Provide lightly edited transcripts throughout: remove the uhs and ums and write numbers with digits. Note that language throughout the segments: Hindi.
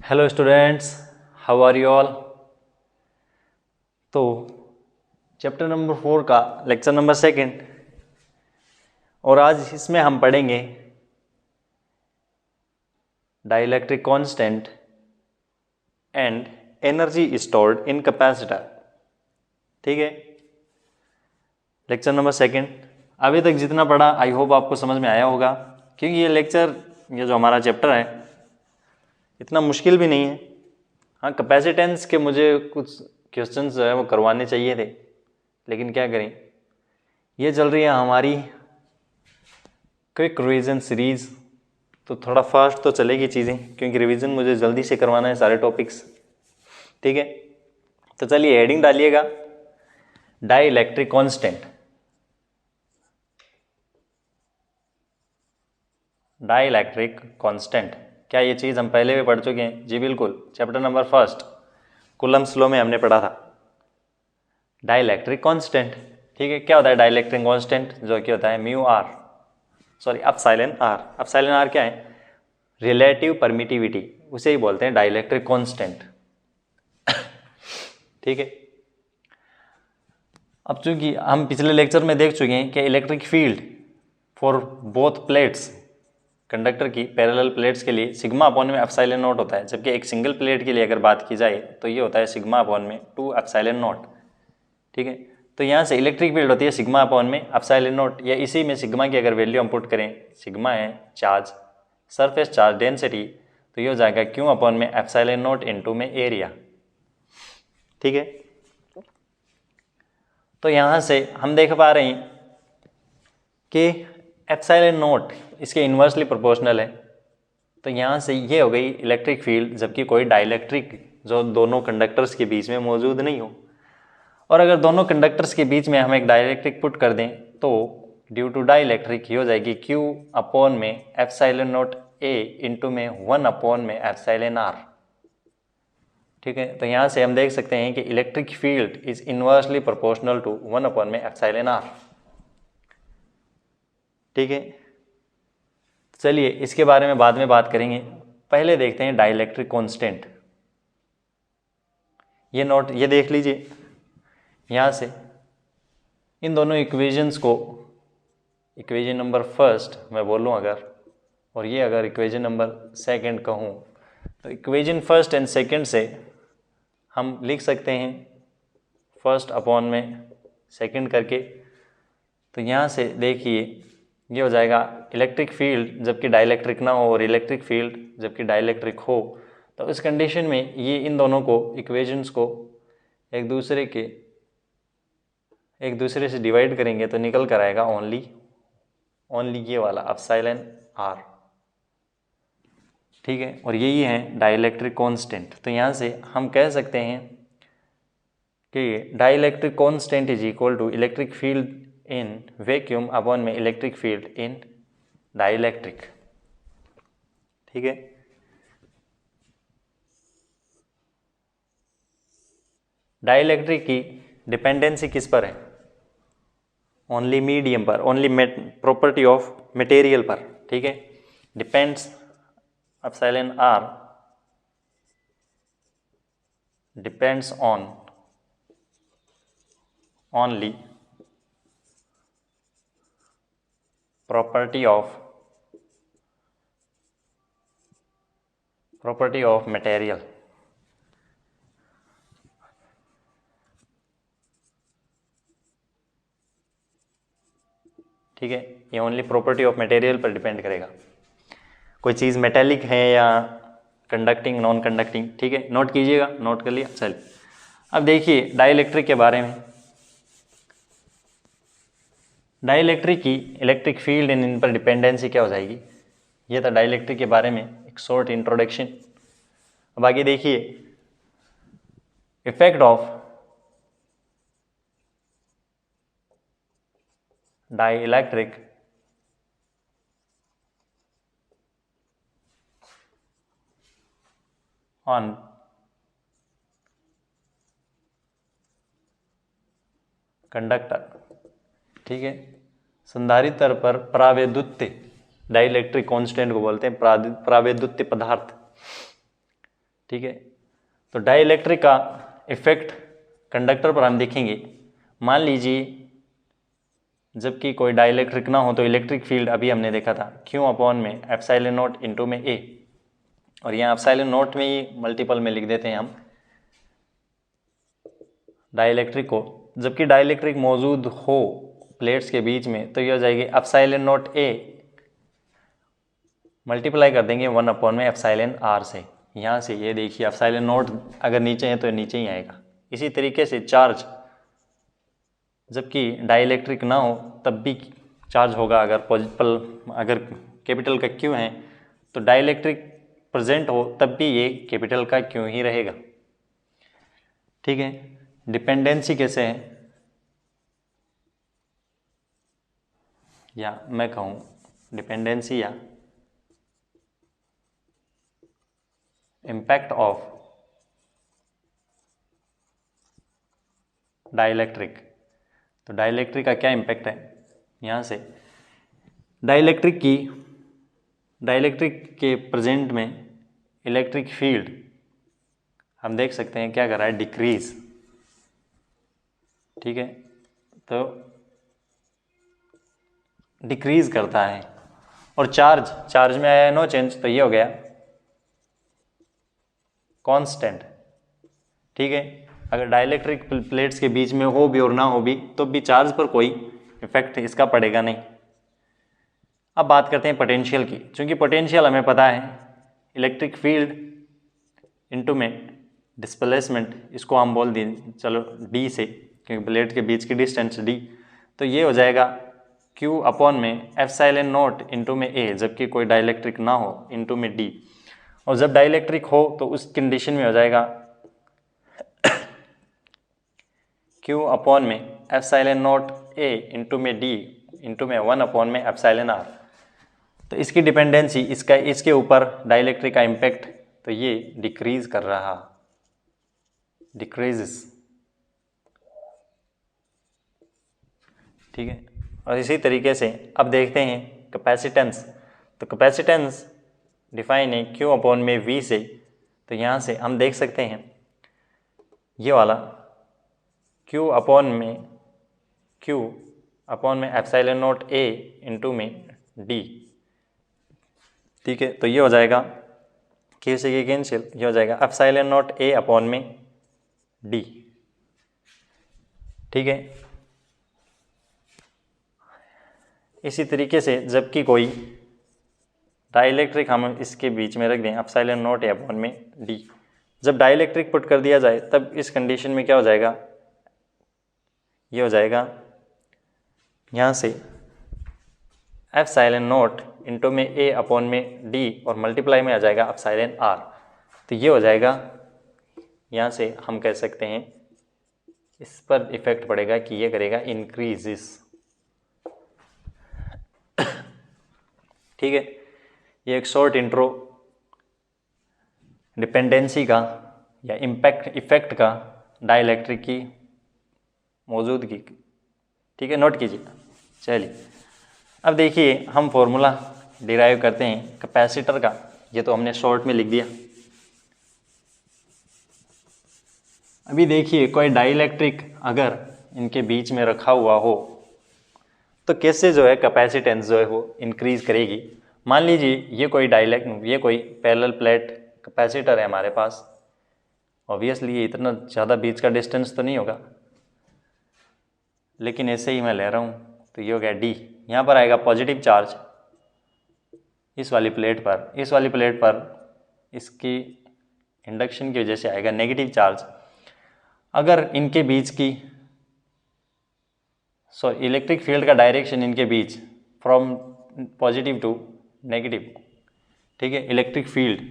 Hello students, how are you all. तो चैप्टर नंबर 4 का लेक्चर नंबर 2 और आज इसमें हम पढ़ेंगे dielectric constant and energy stored in capacitor. ठीक है, लेक्चर नंबर 2 अभी तक जितना पढ़ा आई होप आपको समझ में आया होगा, क्योंकि ये जो हमारा चैप्टर है इतना मुश्किल भी नहीं है। हाँ, कैपेसिटेंस के मुझे कुछ क्वेश्चंस जो है वो करवाने चाहिए थे, लेकिन क्या करें, ये चल रही है हमारी क्विक रिवीजन सीरीज, तो थोड़ा फास्ट तो चलेगी चीज़ें, क्योंकि रिवीजन मुझे जल्दी से करवाना है सारे टॉपिक्स। ठीक है, तो चलिए हेडिंग डालिएगा, डाइलेक्ट्रिक कांस्टेंट। डाइलेक्ट्रिक कांस्टेंट, क्या ये चीज़ हम पहले भी पढ़ चुके हैं? जी बिल्कुल, चैप्टर नंबर 1 कूलम्ब्स लॉ में हमने पढ़ा था डाइलेक्ट्रिक कांस्टेंट। ठीक है, क्या होता है डाइलेक्ट्रिक कांस्टेंट? जो कि होता है mu R, sorry epsilon R. Epsilon R क्या है? रिलेटिव परमिटिविटी, उसे ही बोलते हैं डाइलेक्ट्रिक कांस्टेंट। ठीक है, अब चूंकि हम पिछले लेक्चर में देख चुके हैं कि electric field for both plates, conductor की पैरेलल प्लेट्स के लिए सिग्मा अपॉन में एप्सिलॉन नॉट होता है, जबकि एक सिंगल प्लेट के लिए अगर बात की जाए तो ये होता है सिग्मा अपॉन में 2 एप्सिलॉन नॉट। ठीक है, तो यहाँ से इलेक्ट्रिक फील्ड होती है सिग्मा अपॉन में एप्सिलॉन नॉट, या इसी में सिग्मा की अगर वैल्यू हम पुट करें, सिग्मा है चार्ज, सरफेस चार्ज डेंसिटी, तो ये हो जाएगा क्यू अपॉन में एप्सिलॉन नॉट इनटू में एरिया। ठीक है, तो यहाँ से हम देख पा रहे हैं कि एप्सिलॉन नॉट इसके इन्वर्सली प्रोपोर्शनल है, तो यहाँ से ये हो गई इलेक्ट्रिक फील्ड, जबकि कोई डाइलेक्ट्रिक जो दोनों कंडक्टर्स के बीच में मौजूद नहीं हो। और अगर दोनों कंडक्टर्स के बीच में हम एक डाइलेक्ट्रिक पुट कर दें तो ड्यू टू डाइलेक्ट्रिक ये हो जाएगी क्यू अपॉन में एप्सिलॉन नॉट ए इंटू में 1 अपॉन में एप्सिलॉन आर। ठीक है, तो यहाँ से हम देख सकते हैं कि electric field is inversely proportional to 1 upon में एप्सिलॉन आर। ठीक है, चलिए इसके बारे में बाद में बात करेंगे, पहले देखते हैं डाइलेक्ट्रिक कांस्टेंट। ये नोट ये देख लीजिए, यहाँ से इन दोनों इक्वेशंस को, इक्वेशन नंबर 1 मैं बोलूँ अगर, और ये अगर इक्वेशन नंबर 2 कहूँ, तो इक्वेशन 1 एंड 2 से हम लिख सकते हैं 1 अपॉन में 2 करके। तो यहाँ से देखिए ये हो जाएगा इलेक्ट्रिक फील्ड जबकि डाइलेक्ट्रिक ना हो, और इलेक्ट्रिक फील्ड जबकि डाइलेक्ट्रिक हो, तो इस कंडीशन में ये इन दोनों को इक्वेशंस को एक दूसरे से डिवाइड करेंगे तो निकल कर आएगा ओनली ये वाला एप्सिलॉन आर। ठीक है, और यही है डाइलेक्ट्रिक कांस्टेंट। तो यहाँ से हम कह सकते हैं कि dielectric constant is equal to electric field in vacuum upon में इलेक्ट्रिक फील्ड इन डाइलेक्ट्रिक। ठीक है, डाइलेक्ट्रिक की डिपेंडेंसी किस पर है? ओनली मीडियम पर, ओनली प्रॉपर्टी ऑफ मटेरियल पर। ठीक है, depends epsilon R depends on only property of material। ठीक है, ये ओनली प्रॉपर्टी ऑफ मटेरियल पर डिपेंड करेगा, कोई चीज़ मेटेलिक है या कंडक्टिंग नॉन कंडक्टिंग। ठीक है, नोट कीजिएगा, नोट कर लिया। चलिए अब देखिए डाइलेक्ट्रिक के बारे में। डाइलेक्ट्रिक की इलेक्ट्रिक फील्ड इन पर डिपेंडेंसी क्या हो जाएगी? ये था डाइलेक्ट्रिक के बारे में एक शॉर्ट इंट्रोडक्शन। अब आगे देखिए, effect of dielectric on conductor. ठीक है, संधारित्र पर प्रावैद्युत्य, डाइलेक्ट्रिक कांस्टेंट को बोलते हैं प्रावैद्युत्य पदार्थ। ठीक है। तो डाइइलेक्ट्रिक का इफेक्ट कंडक्टर पर हम देखेंगे। मान लीजिए जबकि कोई डाइइलेक्ट्रिक ना हो तो इलेक्ट्रिक फील्ड अभी हमने देखा था Q/में एप्सिलॉन नॉट इंटू में A, और यहाँ एप्सिलॉन नॉट में ही मल्टीपल में लिख देते हैं हम डाइइलेक्ट्रिक को। जबकि डाइइलेक्ट्रिक मौजूद हो प्लेट्स के बीच में तो ये हो जाएगी एप्सिलॉन नॉट A मल्टीप्लाई कर देंगे 1/में एप्सिलॉन R से। यहाँ से ये देखिए एप्सिलॉन नॉट अगर नीचे है तो नीचे ही आएगा। इसी तरीके से चार्ज जबकि डाइइलेक्ट्रिक ना हो तब भी चार्ज होगा। अगर कैपिटल का Q है तो डाइइलेक्ट्रिक प्रेजेंट हो तब भी ये कैपिटल का Q ही रहेगा। ठीक है। डिपेंडेंसी कैसे है, या मैं कहूँ डिपेंडेंसी या इम्पैक्ट ऑफ डाइइलेक्ट्रिक। तो डाइइलेक्ट्रिक का क्या इम्पैक्ट है, यहाँ से डाइइलेक्ट्रिक के प्रेजेंट में इलेक्ट्रिक फील्ड हम देख सकते हैं क्या कर रहा है, डिक्रीज। ठीक है। तो डिक्रीज करता है। और चार्ज में आया नो चेंज, तो ये हो गया कांस्टेंट। ठीक है। अगर डाइइलेक्ट्रिक प्लेट्स के बीच में हो भी और ना हो भी तो भी चार्ज पर कोई इफेक्ट इसका पड़ेगा नहीं। अब बात करते हैं पोटेंशियल की। चूंकि पोटेंशियल हमें पता है इलेक्ट्रिक फील्ड इनटू में डिस्प्लेसमेंट, इसको हम बोल दें चलो d से, क्योंकि प्लेट के बीच की डिस्टेंस d। तो ये हो जाएगा Q/में एप्सिलॉन नॉट इंटू में A, जबकि कोई डाइइलेक्ट्रिक ना हो इंटू में d। और जब डाइइलेक्ट्रिक हो तो उस कंडीशन में हो जाएगा Q/में एप्सिलॉन नॉट A इंटू में d इंटू में 1/में एप्सिलॉन R। तो इसकी डिपेंडेंसी इसके ऊपर डाइइलेक्ट्रिक का इम्पैक्ट, तो ये डिक्रीज कर रहा, डिक्रीजेस। ठीक है। और इसी तरीके से अब देखते हैं कैपेसिटेंस। तो कैपेसिटेंस डिफाइन है Q/में V से। तो यहाँ से हम देख सकते हैं ये वाला Q/में एप्सिलॉन नॉट A इंटू में D। ठीक है। तो ये हो जाएगा Q से ये कैंसिल, ये हो जाएगा एप्सिलॉन नॉट A/में D। ठीक है। इसी तरीके से जबकि कोई डाइइलेक्ट्रिक हम इसके बीच में रख दें एप्सिलॉन नॉट A/में D, जब डाइइलेक्ट्रिक पुट कर दिया जाए तब इस कंडीशन में क्या हो जाएगा, ये हो जाएगा यहाँ से एप्सिलॉन नॉट इंटू में A/में D और मल्टीप्लाई में आ जाएगा एप्सिलॉन R। तो ये हो जाएगा, यहाँ से हम कह सकते हैं इस पर इफेक्ट पड़ेगा कि ये करेगा इंक्रीजिस। ठीक है। ये एक शॉर्ट इंट्रो डिपेंडेंसी का या इफेक्ट का डाइइलेक्ट्रिक की मौजूदगी। ठीक है, नोट कीजिए। चलिए अब देखिए हम फॉर्मूला डिराइव करते हैं कैपेसिटर का। ये तो हमने शॉर्ट में लिख दिया। अभी देखिए कोई डाइइलेक्ट्रिक अगर इनके बीच में रखा हुआ हो तो कैसे जो है कैपेसिटेंस जो है वो इंक्रीज करेगी। मान लीजिए ये कोई पैरेलल प्लेट कैपेसिटर है हमारे पास। ऑब्वियसली ये इतना ज़्यादा बीच का डिस्टेंस तो नहीं होगा, लेकिन ऐसे ही मैं ले रहा हूँ। तो ये हो गया D। यहाँ पर आएगा पॉजिटिव चार्ज इस वाली प्लेट पर इसकी इंडक्शन की वजह से आएगा नेगेटिव चार्ज। अगर इनके बीच की इलेक्ट्रिक फील्ड का डायरेक्शन इनके बीच फ्रॉम पॉजिटिव टू नेगेटिव, ठीक है, electric field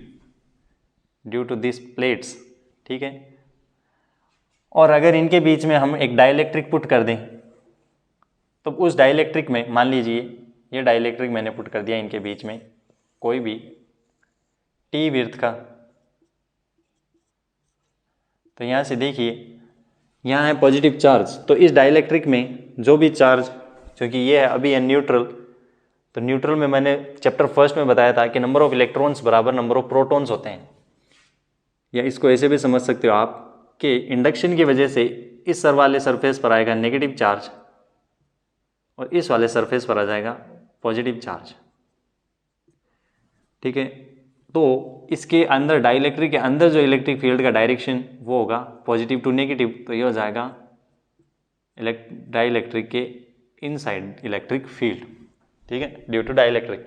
due to this plates, ठीक है। और अगर इनके बीच में हम एक डाइइलेक्ट्रिक पुट कर दें तो उस डाइइलेक्ट्रिक में मान लीजिए ये डाइइलेक्ट्रिक मैंने पुट कर दिया इनके बीच में कोई भी T विड्थ का। तो यहाँ से देखिए यहाँ है पॉजिटिव चार्ज, तो इस डाइइलेक्ट्रिक में जो भी चार्ज, क्योंकि ये है अभी है न्यूट्रल, तो न्यूट्रल में मैंने चैप्टर फर्स्ट में बताया था कि नंबर ऑफ इलेक्ट्रॉन्स बराबर नंबर ऑफ प्रोटॉन्स होते हैं। या इसको ऐसे भी समझ सकते हो आप कि इंडक्शन की वजह से इस सर वाले सरफेस पर आएगा नेगेटिव चार्ज और इस वाले सरफेस पर आ जाएगा पॉजिटिव चार्ज। ठीक है, तो इसके अंदर डाइलेक्ट्रिक के अंदर जो इलेक्ट्रिक फील्ड का डायरेक्शन वो होगा पॉजिटिव टू नेगेटिव, तो ये हो जाएगा डाइलेक्ट्रिक के इनसाइड इलेक्ट्रिक फील्ड। ठीक है, ड्यू टू डाइलेक्ट्रिक।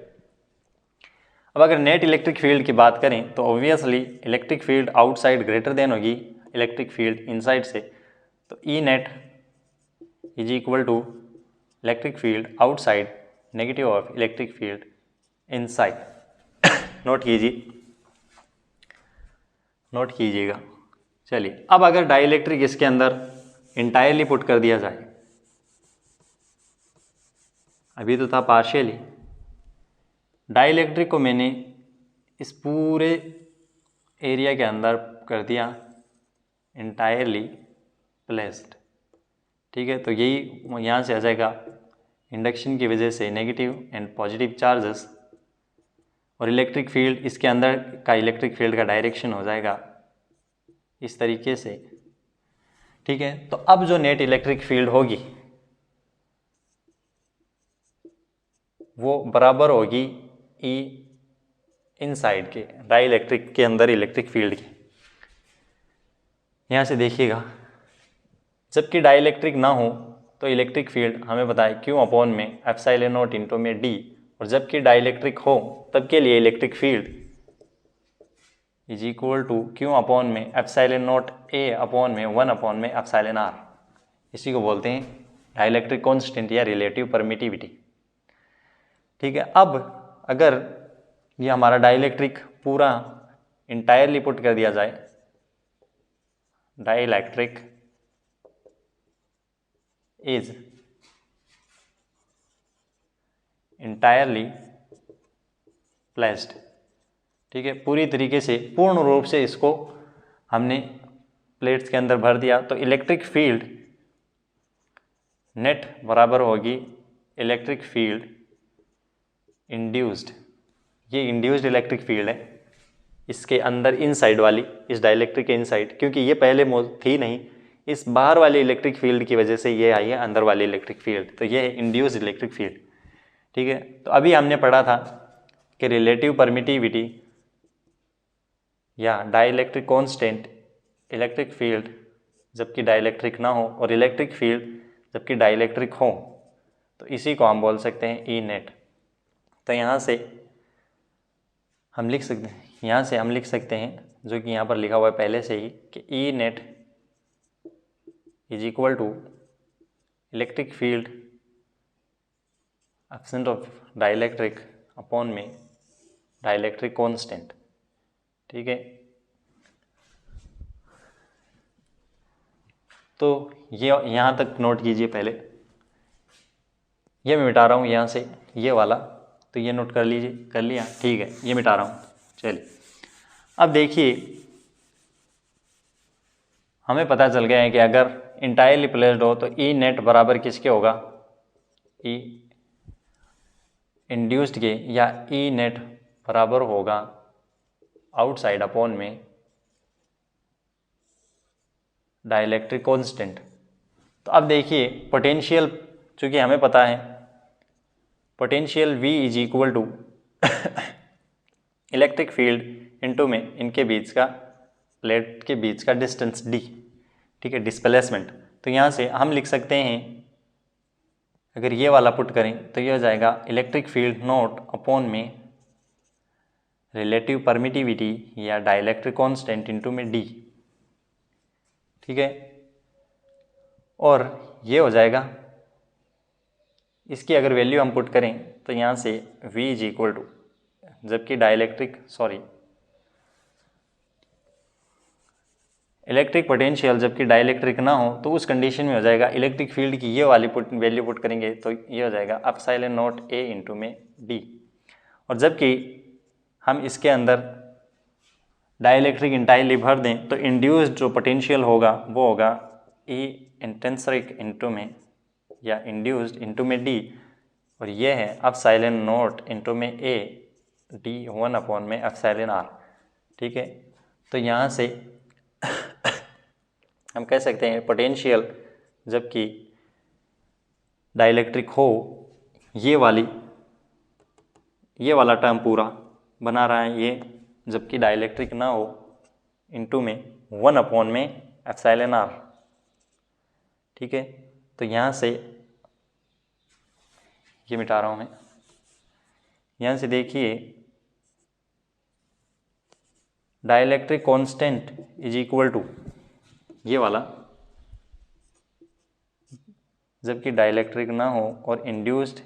अब अगर नेट इलेक्ट्रिक फील्ड की बात करें तो obviously electric field outside greater than होगी इलेक्ट्रिक फील्ड इनसाइड से, तो E net is equal to electric field outside negative of electric field inside. Note कीजिएगा। चलिए, अब अगर डाइलेक्ट्रिक इसके अंदर इंटायरली पुट कर दिया जाए, अभी तो था पार्शियली, डाइलेक्ट्रिक को मैंने इस पूरे एरिया के अंदर कर दिया इंटायरली प्लेस्ड। ठीक है, तो यही यहाँ से आ जाएगा इंडक्शन की वजह से नेगेटिव एंड पॉजिटिव चार्जेस, और इलेक्ट्रिक फील्ड इसके अंदर का इलेक्ट्रिक फील्ड का डायरेक्शन हो जाएगा इस तरीके से। ठीक है, तो अब जो नेट इलेक्ट्रिक फील्ड होगी वो बराबर होगी ई इनसाइड के डाइलेक्ट्रिक के अंदर इलेक्ट्रिक फील्ड की। यहाँ से देखिएगा, जबकि डाइलेक्ट्रिक ना हो तो इलेक्ट्रिक फील्ड हमें बताए क्यू अपॉन में एप्सिलॉन नॉट इंटू में डी, और जबकि डाइलेक्ट्रिक हो तब के लिए electric field is equal to Q upon में एप्सिलॉन नॉट ए अपॉन में 1 अपॉन में एप्सिलॉन आर। इसी को बोलते हैं डाइलेक्ट्रिक कांस्टेंट या रिलेटिव परमिटिविटी। ठीक है, अब अगर ये हमारा डाइलेक्ट्रिक पूरा इंटायरली पुट कर दिया जाए, डाइलेक्ट्रिक इज इंटायरली प्लेस्ड। ठीक है, पूरी तरीके से पूर्ण रूप से इसको हमने प्लेट्स के अंदर भर दिया, तो इलेक्ट्रिक फील्ड नेट बराबर होगी इलेक्ट्रिक फील्ड इंड्यूस्ड। ये इंड्यूस्ड इलेक्ट्रिक फील्ड है इसके अंदर इनसाइड वाली, इस डाइलेक्ट्रिक के इनसाइड, क्योंकि ये पहले थी नहीं, इस बाहर वाली इलेक्ट्रिक फील्ड की वजह से ये आई है अंदर वाली इलेक्ट्रिक फील्ड, तो ये है इंड्यूस्ड इलेक्ट्रिक फील्ड। ठीक है, तो अभी हमने पढ़ा था कि रिलेटिव परमिटिविटी या डाइलेक्ट्रिक कांस्टेंट इलेक्ट्रिक फील्ड जबकि डाइलेक्ट्रिक ना हो और इलेक्ट्रिक फील्ड जबकि डाइलेक्ट्रिक हो, तो इसी को हम बोल सकते हैं ई नेट। तो यहाँ से हम लिख सकते हैं जो कि यहाँ पर लिखा हुआ है पहले से ही कि E net is equal to electric field absent of dielectric upon में डाइलेक्ट्रिक कांस्टेंट। ठीक है, तो ये यहाँ तक नोट कीजिए। पहले ये मैं मिटा रहा हूँ यहाँ से ये वाला, तो ये नोट कर लीजिए, कर लिया। ठीक है, ये मिटा रहा हूँ। चलिए, अब देखिए हमें पता चल गया है कि अगर इंटायरली प्लेस्ड हो तो ई नेट बराबर किसके होगा, ई इंड्यूस्ड के, या ई नेट बराबर होगा आउटसाइड अपॉन में डाइलेक्ट्रिक कांस्टेंट। तो अब देखिए पोटेंशियल, चूँकि हमें पता है potential V is equal to electric field into में इनके बीच का, प्लेट के बीच का डिस्टेंस D। ठीक है, डिस्प्लेसमेंट। तो यहाँ से हम लिख सकते हैं, अगर ये वाला पुट करें तो ये हो जाएगा इलेक्ट्रिक फील्ड नॉट अपॉन में रिलेटिव परमिटिविटी या डाइलेक्ट्रिक कांस्टेंट इनटू में D। ठीक है, और ये हो जाएगा, इसकी अगर वैल्यू हम पुट करें तो यहाँ से V इज इक्वल टू, जबकि इलेक्ट्रिक पोटेंशियल जबकि डाइलेक्ट्रिक ना हो तो उस कंडीशन में हो जाएगा इलेक्ट्रिक फील्ड की ये वाली वैल्यू पुट करेंगे तो ये हो जाएगा एप्सिलॉन नॉट A इंटू में D। और जबकि हम इसके अंदर डाइलेक्ट्रिक इंटायरली भर दें तो इंड्यूस्ड जो पोटेंशियल होगा वो होगा E इंटेंसिक इंटू में या इंड्यूस्ड इंटू में D, और ये है एप्सिलॉन नॉट इंटू में A D 1 अपॉन में एप्सिलॉन R। ठीक है, तो यहाँ से हम कह सकते हैं पोटेंशियल जबकि डाइलेक्ट्रिक हो, ये वाला टर्म पूरा बना रहा है ये, जबकि डाइलेक्ट्रिक ना हो, इनटू में 1 में एप्सिलॉन आर। ठीक है, तो यहाँ से ये मिटा रहा हूँ मैं, यहाँ से देखिए dielectric constant is equal to ये वाला, जबकि डाइलेक्ट्रिक ना हो, और इंड्यूस्ड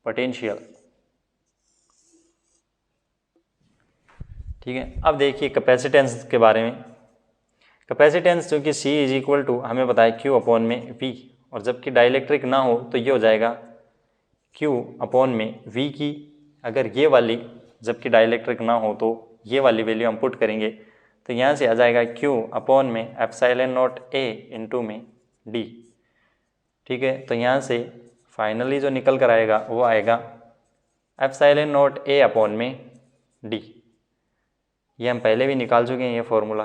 पोटेंशियल। ठीक है, अब देखिए कैपेसिटेंस के बारे में। कैपेसिटेंस जो कि C इज इक्वल टू हमें पता है Q अपॉन में V, और जबकि डाइलेक्ट्रिक ना हो तो ये हो जाएगा Q अपॉन में V की, अगर ये वाली जबकि डाइलेक्ट्रिक ना हो तो ये वाली वैल्यू हम पुट करेंगे, तो यहाँ से आ जाएगा Q अपॉन में एप्सिलॉन नॉट A इंटू में D। ठीक है, तो यहाँ से फाइनली जो निकल कर आएगा वो आएगा एप्सिलॉन नॉट A अपॉन में D। ये हम पहले भी निकाल चुके हैं ये फॉर्मूला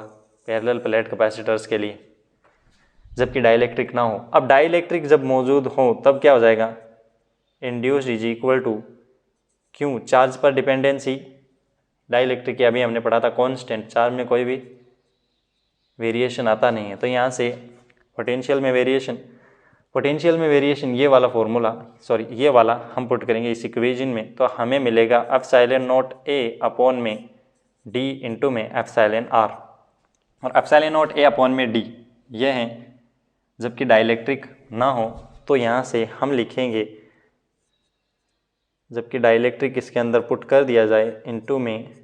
पैरेलल प्लेट कैपेसिटर्स के लिए, जबकि डाइलेक्ट्रिक ना हो। अब डाइलेक्ट्रिक जब मौजूद हो तब क्या हो जाएगा, इंड्यूस्ड इज इक्वल टू क्यों, चार्ज पर डिपेंडेंसी, डाइलेक्ट्रिक अभी हमने पढ़ा था कांस्टेंट, चार्ज में कोई भी वेरिएशन आता नहीं है। तो यहाँ से पोटेंशियल में वेरिएशन ये वाला फॉर्मूला, सॉरी ये वाला हम पुट करेंगे इस इक्वेशन में, तो हमें मिलेगा एप्सिलॉन नॉट A अपॉन में D इंटू में एप्सिलॉन R, और एप्सिलॉन नॉट A अपॉन में D ये हैं, जबकि डाइलेक्ट्रिक ना हो तो यहाँ से हम लिखेंगे, जबकि डाइलेक्ट्रिक इसके अंदर पुट कर दिया जाए इंटू में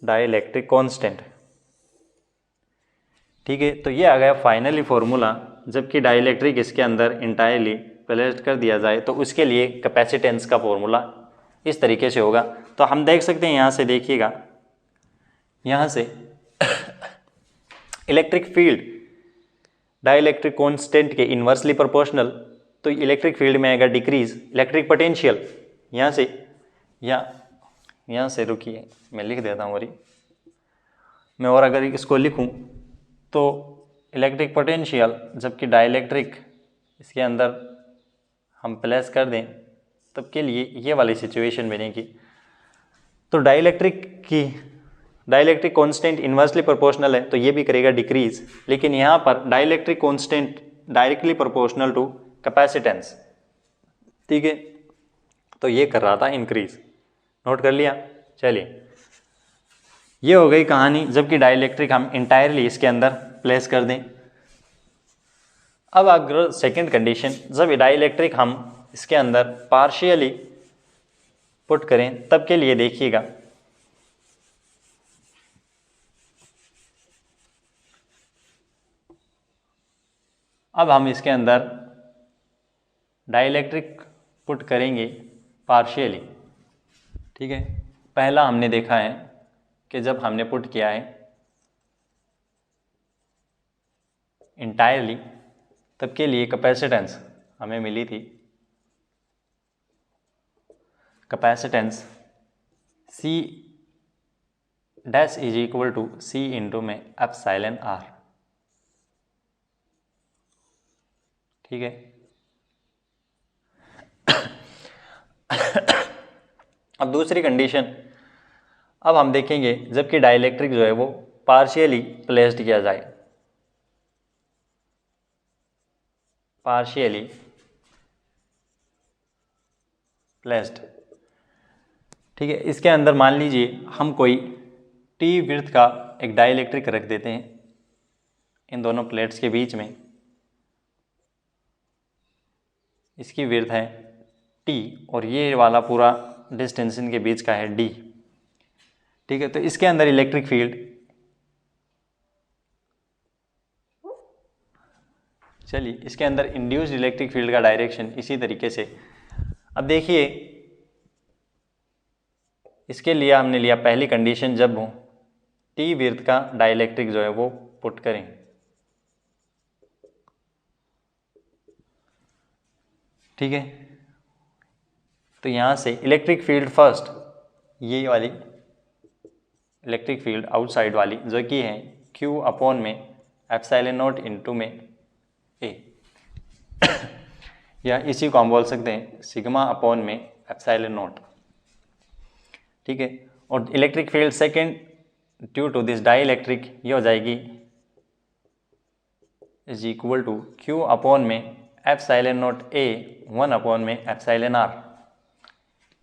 डाइलेक्ट्रिक कांस्टेंट। ठीक है, तो ये आ गया फाइनली फॉर्मूला, जबकि डाइलेक्ट्रिक इसके अंदर इंटायरली प्लेस्ड कर दिया जाए तो उसके लिए कैपेसिटेंस का फॉर्मूला इस तरीके से होगा। तो हम देख सकते हैं, यहाँ से देखिएगा, यहाँ से इलेक्ट्रिक फील्ड डाइलेक्ट्रिक कांस्टेंट के इन्वर्सली प्रोपोर्शनल, तो इलेक्ट्रिक फील्ड में आएगा डिक्रीज, इलेक्ट्रिक पोटेंशियल यहाँ से रुकिए मैं लिख देता हूँ, मैं और अगर इसको लिखूँ तो इलेक्ट्रिक पोटेंशियल जबकि डाइलेक्ट्रिक इसके अंदर हम प्लेस कर दें तब के लिए ये वाली सिचुएशन बनेगी। तो डाइलेक्ट्रिक कांस्टेंट इन्वर्सली प्रोपोर्शनल है तो ये भी करेगा डिक्रीज, लेकिन यहाँ पर dielectric constant directly proportional to capacitance. ठीक है, तो ये कर रहा था इंक्रीज, नोट कर लिया। चलिए, ये हो गई कहानी, जबकि डाइलेक्ट्रिक हम इंटायरली इसके अंदर प्लेस कर दें। अब अगर सेकंड कंडीशन, जब डाइलेक्ट्रिक हम इसके अंदर पार्शियली पुट करें तब के लिए देखिएगा, अब हम इसके अंदर डाइलेक्ट्रिक पुट करेंगे पार्शियली। ठीक है, पहला हमने देखा है कि जब हमने पुट किया है इंटायरली तब के लिए कैपेसिटेंस हमें मिली थी, capacitance C dash is equal to C into में एप्सिलॉन R। ठीक है, अब दूसरी कंडीशन, अब हम देखेंगे जबकि डाइलेक्ट्रिक जो है वो पार्शियली प्लेस्ड किया जाए, पार्शियली प्लेस्ड। ठीक है, इसके अंदर मान लीजिए हम कोई T विड्थ का एक डाइलेक्ट्रिक रख देते हैं इन दोनों प्लेट्स के बीच में, इसकी विड्थ है T और ये वाला पूरा डिस्टेंस इनके बीच का है D। ठीक है, तो इसके अंदर इलेक्ट्रिक फील्ड, चलिए इसके अंदर इंड्यूस्ड इलेक्ट्रिक फील्ड का डायरेक्शन इसी तरीके से। अब देखिए, इसके लिए हमने लिया पहली कंडीशन, जब हो T विड्थ का डाइलेक्ट्रिक जो है वो पुट करें। ठीक है, तो यहाँ से इलेक्ट्रिक फील्ड फर्स्ट ये वाली इलेक्ट्रिक फील्ड आउटसाइड वाली जो कि है Q अपॉन में एप्सिलॉन नॉट इंटू में A, या इसी को हम बोल सकते हैं सिग्मा अपॉन में एप्सिलॉन नॉट। ठीक है, और electric field second due to this dielectric ये हो जाएगी is equal to Q upon में एप्सिलॉन नॉट A 1 अपॉन में एप्सिलॉन R।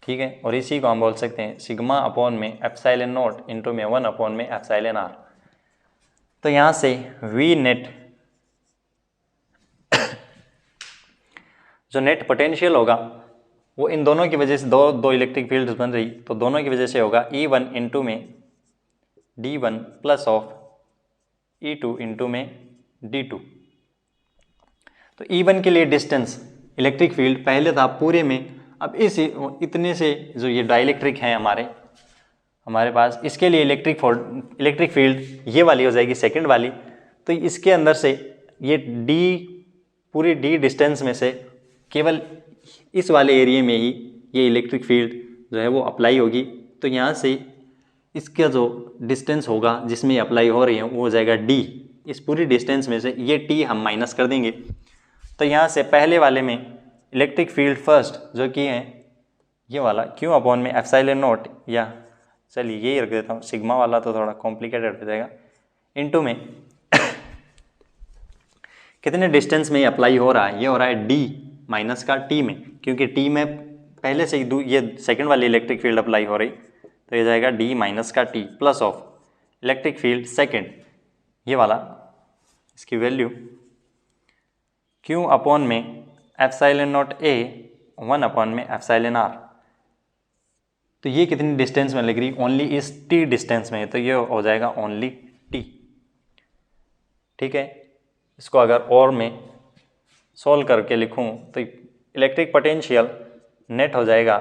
ठीक है, और इसी को हम बोल सकते हैं सिग्मा अपॉन में एप्सिलॉन नॉट इंटू में 1 अपॉन में एप्सिलॉन R। तो यहाँ से V नेट जो नेट पोटेंशियल होगा वो इन दोनों की वजह से दो इलेक्ट्रिक फील्ड्स बन रही, तो दोनों की वजह से होगा E1 इंटू में D1 plus of E2 into में D2। तो E1 के लिए डिस्टेंस इलेक्ट्रिक फील्ड पहले था पूरे में, अब इस इतने से जो ये डाइलेक्ट्रिक हैं हमारे पास, इसके लिए इलेक्ट्रिक फील्ड ये वाली हो जाएगी सेकंड वाली। तो इसके अंदर से ये पूरी D डिस्टेंस में से केवल इस वाले एरिया में ही ये इलेक्ट्रिक फील्ड जो है वो अप्लाई होगी। तो यहाँ से इसका जो डिस्टेंस होगा जिसमें अप्लाई हो रही है वो हो जाएगा D। इस पूरी डिस्टेंस में से ये T हम माइनस कर देंगे। तो यहाँ से पहले वाले में इलेक्ट्रिक फील्ड फर्स्ट जो कि है ये वाला Q अपॉन में एप्सिलॉन नॉट, या चलिए यही रख देता हूँ, सिग्मा वाला तो थोड़ा कॉम्प्लिकेटेड हो जाएगा, इनटू में कितने डिस्टेंस में ये अप्लाई हो रहा है, ये हो रहा है D माइनस का T में, क्योंकि T में पहले से ही ये सेकंड वाली इलेक्ट्रिक फील्ड अप्लाई हो रही, तो ये जाएगा D माइनस का T plus of electric field second ये वाला, इसकी वैल्यू Q अपॉन में एप्सिलॉन नॉट A 1 अपॉन में एप्सिलॉन R। तो ये कितनी डिस्टेंस में लग रही, ओनली इस T डिस्टेंस में, तो ये हो जाएगा ओनली T। ठीक है, इसको अगर और मैं सॉल्व करके लिखूं तो इलेक्ट्रिक पोटेंशियल नेट हो जाएगा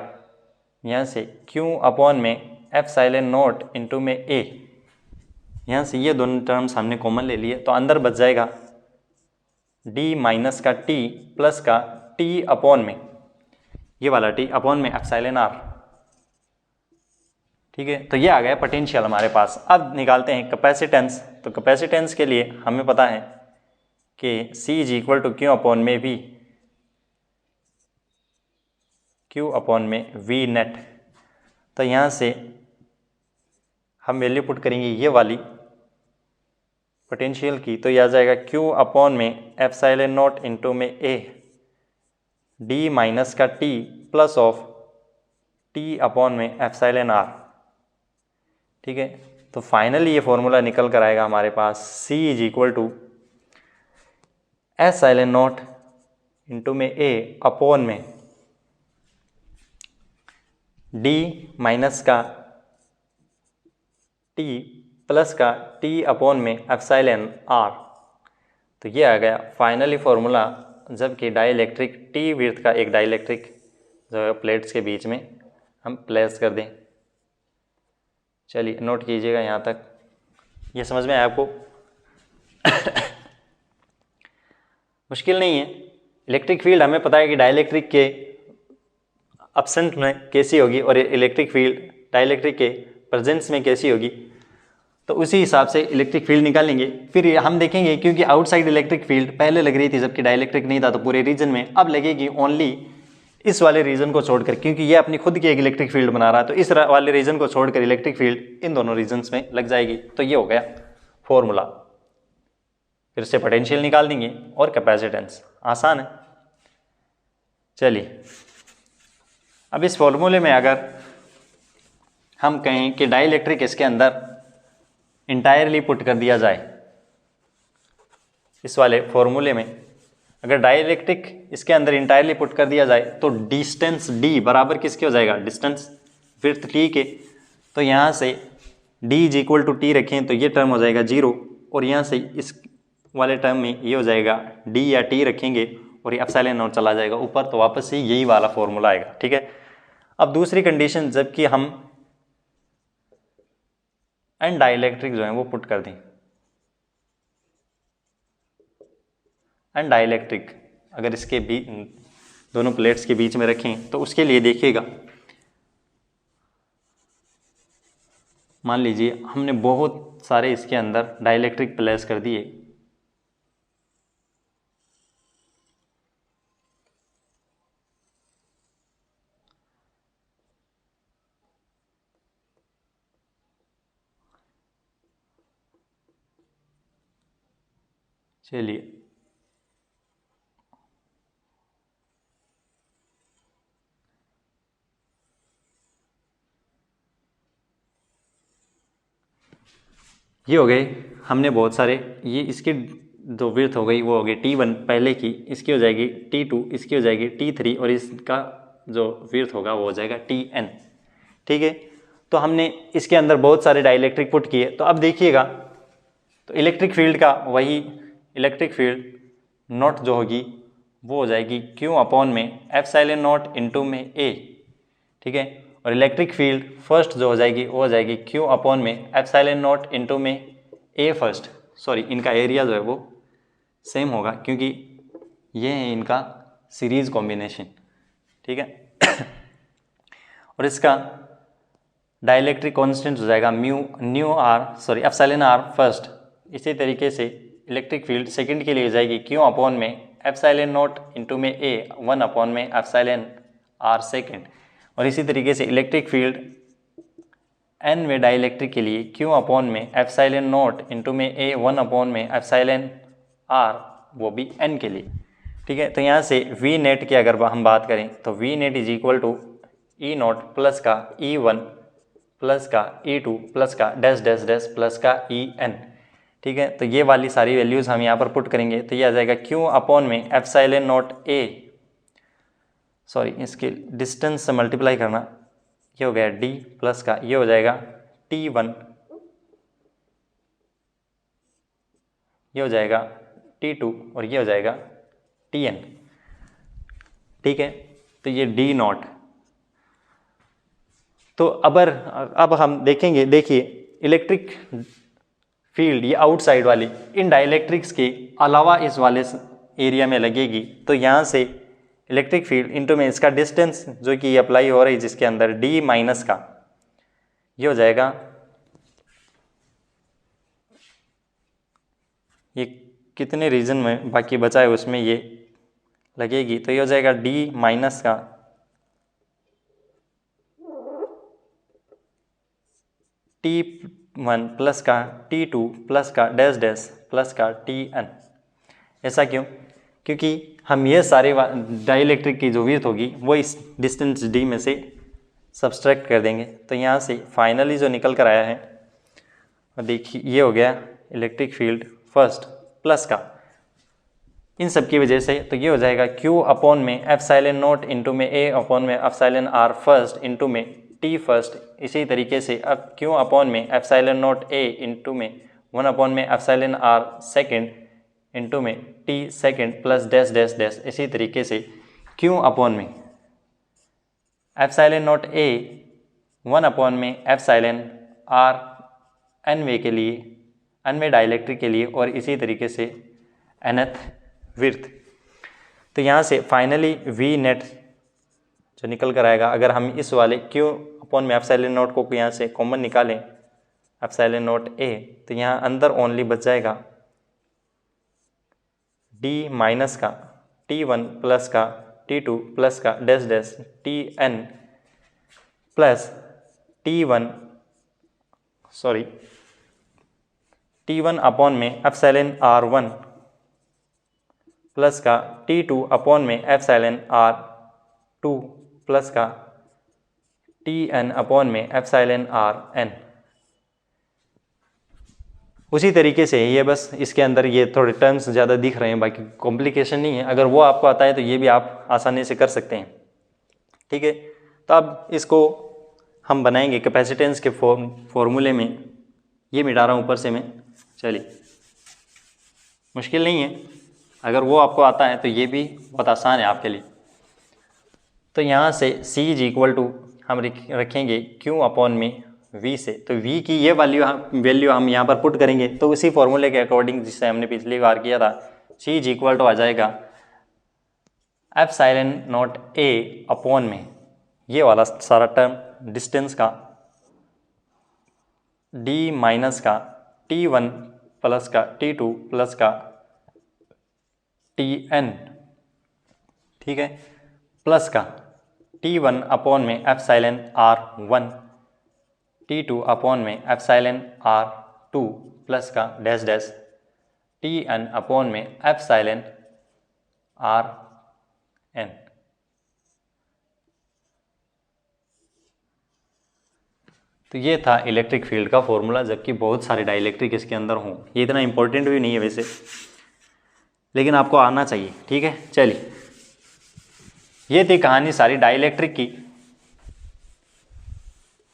यहाँ से Q अपॉन में एप्सिलॉन नॉट इंटू में A, यहाँ से ये दोनों टर्म्स हमने कॉमन ले लिए, तो अंदर बच जाएगा D माइनस का T प्लस का T अपॉन में ये वाला T अपॉन में एप्सिलॉन R। ठीक है, तो ये आ गया पोटेंशियल हमारे पास। अब निकालते हैं कैपेसिटेंस। तो कैपेसिटेंस के लिए हमें पता है कि C is equal to Q upon में V, Q अपॉन में V नेट। तो यहाँ से हम वैल्यू पुट करेंगे ये वाली पोटेंशियल की, तो यह आ जाएगा Q अपॉन में एप्सिलॉन नॉट इंटू में A D माइनस का T plus of T upon में एप्सिलॉन R। ठीक है, तो फाइनली ये फॉर्मूला निकल कर आएगा हमारे पास C is equal to epsilon naught into में A अपॉन में D माइनस का T प्लस का T अपॉन में एप्सिलॉन R। तो ये आ गया फाइनली फॉर्मूला, जबकि डाइलेक्ट्रिक T विड्थ का एक डाइलेक्ट्रिक जो है प्लेट्स के बीच में हम प्लेस कर दें। चलिए नोट कीजिएगा यहाँ तक, ये समझ में आया आपको? मुश्किल नहीं है। इलेक्ट्रिक फील्ड हमें पता है कि डाइलेक्ट्रिक के एब्सेंट में कैसी होगी और इलेक्ट्रिक फील्ड डाइलेक्ट्रिक के प्रेजेंस में कैसी होगी, तो उसी हिसाब से इलेक्ट्रिक फील्ड निकालेंगे। फिर हम देखेंगे, क्योंकि आउटसाइड इलेक्ट्रिक फील्ड पहले लग रही थी जबकि डाइलेक्ट्रिक नहीं था, तो पूरे रीजन में अब लगेगी ओनली इस वाले रीजन को छोड़कर, क्योंकि ये अपनी खुद की एक इलेक्ट्रिक फील्ड बना रहा है, तो इस वाले रीजन को छोड़कर इलेक्ट्रिक फील्ड इन दोनों रीजन्स में लग जाएगी। तो ये हो गया फॉर्मूला। फिर से पोटेंशियल निकाल देंगे और कैपेसिटेंस, आसान है। चलिए अब इस फॉर्मूले में अगर हम कहें कि डाइलेक्ट्रिक इसके अंदर इंटायरली पुट कर दिया जाए, इस वाले फॉर्मूले में अगर डाइलेक्ट्रिक इसके अंदर इंटायरली पुट कर दिया जाए तो डिस्टेंस D बराबर किसके हो जाएगा, डिस्टेंस विड्थ T के। तो यहाँ से D is equal to T रखें तो ये टर्म हो जाएगा 0, और यहाँ से इस वाले टर्म में ये हो जाएगा D या T रखेंगे और ये एप्सिलॉन नॉट चला जाएगा ऊपर, तो वापस से यही वाला फॉर्मूला आएगा। ठीक है, अब दूसरी कंडीशन, जबकि हम एंड डाइलेक्ट्रिक जो है वो पुट कर दें, एंड डाइलेक्ट्रिक अगर इसके दोनों प्लेट्स के बीच में रखें, तो उसके लिए देखिएगा मान लीजिए हमने बहुत सारे इसके अंदर डाइलेक्ट्रिक प्लेस कर दिए, चलिए ये हो गए हमने बहुत सारे, ये इसकी जो विड्थ हो गई वो हो गई T1 पहले की, इसकी हो जाएगी T2, इसकी हो जाएगी T3 और इसका जो विड्थ होगा वो हो जाएगा Tn। ठीक है, तो हमने इसके अंदर बहुत सारे डाइलेक्ट्रिक पुट किए। तो अब देखिएगा, तो इलेक्ट्रिक फील्ड का वही इलेक्ट्रिक फील्ड नॉट जो होगी वो हो जाएगी Q अपॉन में एप्सिलॉन नॉट इंटू में A। ठीक है, और इलेक्ट्रिक फील्ड फर्स्ट जो हो जाएगी वो हो जाएगी Q अपॉन में एप्सिलॉन नॉट इंटू में A फर्स्ट। सॉरी, इनका एरिया जो है वो सेम होगा क्योंकि ये है इनका सीरीज कॉम्बिनेशन। ठीक है और इसका डाइलेक्ट्रिक कांस्टेंट हो जाएगा एप्सिलॉन r फर्स्ट। इसी तरीके से इलेक्ट्रिक फील्ड सेकंड के लिए हो जाएगी Q अपॉन में एप्सिलॉन नॉट इंटू में A 1 अपॉन में एप्सिलॉन r सेकंड। और इसी तरीके से इलेक्ट्रिक फील्ड n वे डाइलेक्ट्रिक के लिए Q अपॉन में एप्सिलॉन नॉट इंटू में A 1 अपॉन में एप्सिलॉन r, वो भी n के लिए। ठीक है, तो यहाँ से V नेट की अगर हम बात करें तो V net is equal to E naught plus का E1 प्लस का E2 प्लस का डैश डैश डैश प्लस का En। ठीक है, तो ये वाली सारी वैल्यूज़ हम यहाँ पर पुट करेंगे तो ये आ जाएगा Q अपॉन में एप्सिलॉन नॉट A, सॉरी इसके डिस्टेंस से मल्टीप्लाई करना, ये हो गया D प्लस का ये हो जाएगा T1, ये हो जाएगा T2 और ये हो जाएगा Tn। ठीक है, तो ये D नॉट। तो अब हम देखेंगे, देखिए इलेक्ट्रिक फील्ड ये आउटसाइड वाली इन डाइलेक्ट्रिक्स के अलावा इस वाले एरिया में लगेगी, तो यहाँ से इलेक्ट्रिक फील्ड इनटू में इसका डिस्टेंस जो कि अप्लाई हो रही है जिसके अंदर D माइनस का ये हो जाएगा, ये कितने रीजन में बाकी बचा है उसमें ये लगेगी, तो ये हो जाएगा D माइनस का T1 प्लस का T2 प्लस का डैश डैश प्लस का Tn। ऐसा क्यों? क्योंकि हम ये सारे डाइलेक्ट्रिक की जो विड्थ होगी वो इस डिस्टेंस D में से सब्सट्रैक्ट कर देंगे। तो यहाँ से फाइनली जो निकल कर आया है, देखिए ये हो गया इलेक्ट्रिक फील्ड फर्स्ट प्लस का इन सब की वजह से, तो ये हो जाएगा Q अपॉन में एप्सिलॉन नॉट इंटू में A अपॉन में एप्सिलॉन r फर्स्ट इंटू में T फर्स्ट। इसी तरीके से अब Q अपॉन में एप्सिलॉन नॉट A इंटू में 1 अपॉन में एप्सिलॉन r सेकेंड इंटू में T second plus dash dash dash. इसी तरीके से Q अपॉन में एप्सिलॉन नॉट A 1 अपॉन में एप्सिलॉन r n वे के लिए, n वे डाइलेक्ट्रिक के लिए, और इसी तरीके से nth विड्थ। तो यहाँ से फाइनली V नेट जो निकल कर आएगा, अगर हम इस वाले Q अपॉन में एप्सिलॉन नॉट को यहाँ से कॉमन निकालें एप्सिलॉन नॉट A, तो यहाँ अंदर ओनली बच जाएगा D माइनस का T1 प्लस का T2 प्लस का dash dash Tn plus T1 upon में एप्सिलॉन r1 प्लस का T2 अपॉन में एप्सिलॉन r2 प्लस का Tn अपॉन में एप्सिलॉन rn। उसी तरीके से ये बस इसके अंदर ये थोड़े टर्म्स ज़्यादा दिख रहे हैं, बाकी कॉम्प्लिकेशन नहीं है। अगर वो आपको आता है तो ये भी आप आसानी से कर सकते हैं। ठीक है, तो अब इसको हम बनाएंगे कैपेसिटेंस के फॉर्मूले में। ये मिटा रहा हूँ ऊपर से मैं, चलिए मुश्किल नहीं है, अगर वो आपको आता है तो ये भी बहुत आसान है आपके लिए। तो यहाँ से C इज इक्वल टू हम रखेंगे Q अपॉन में V से, तो V की ये वैल्यू हम यहाँ पर पुट करेंगे, तो उसी फॉर्मूले के अकॉर्डिंग जिससे हमने पिछली बार किया था, C इज इक्वल टू आ जाएगा एप्सिलॉन नॉट A अपॉन में ये वाला सारा टर्म डिस्टेंस का डी माइनस का T1 प्लस का T2 प्लस का Tn, ठीक है, प्लस का T1 अपॉन में एप्सिलॉन R1, T2 अपॉन में एप्सिलॉन R2 प्लस का डैश डैश Tn अपॉन में एप्सिलॉन Rn। तो ये था इलेक्ट्रिक फील्ड का फॉर्मूला, जबकि बहुत सारे डाइलेक्ट्रिक इसके अंदर हों। ये इतना इंपॉर्टेंट भी नहीं है वैसे, लेकिन आपको आना चाहिए, ठीक है। चलिए, ये थी कहानी सारी डाइलेक्ट्रिक की।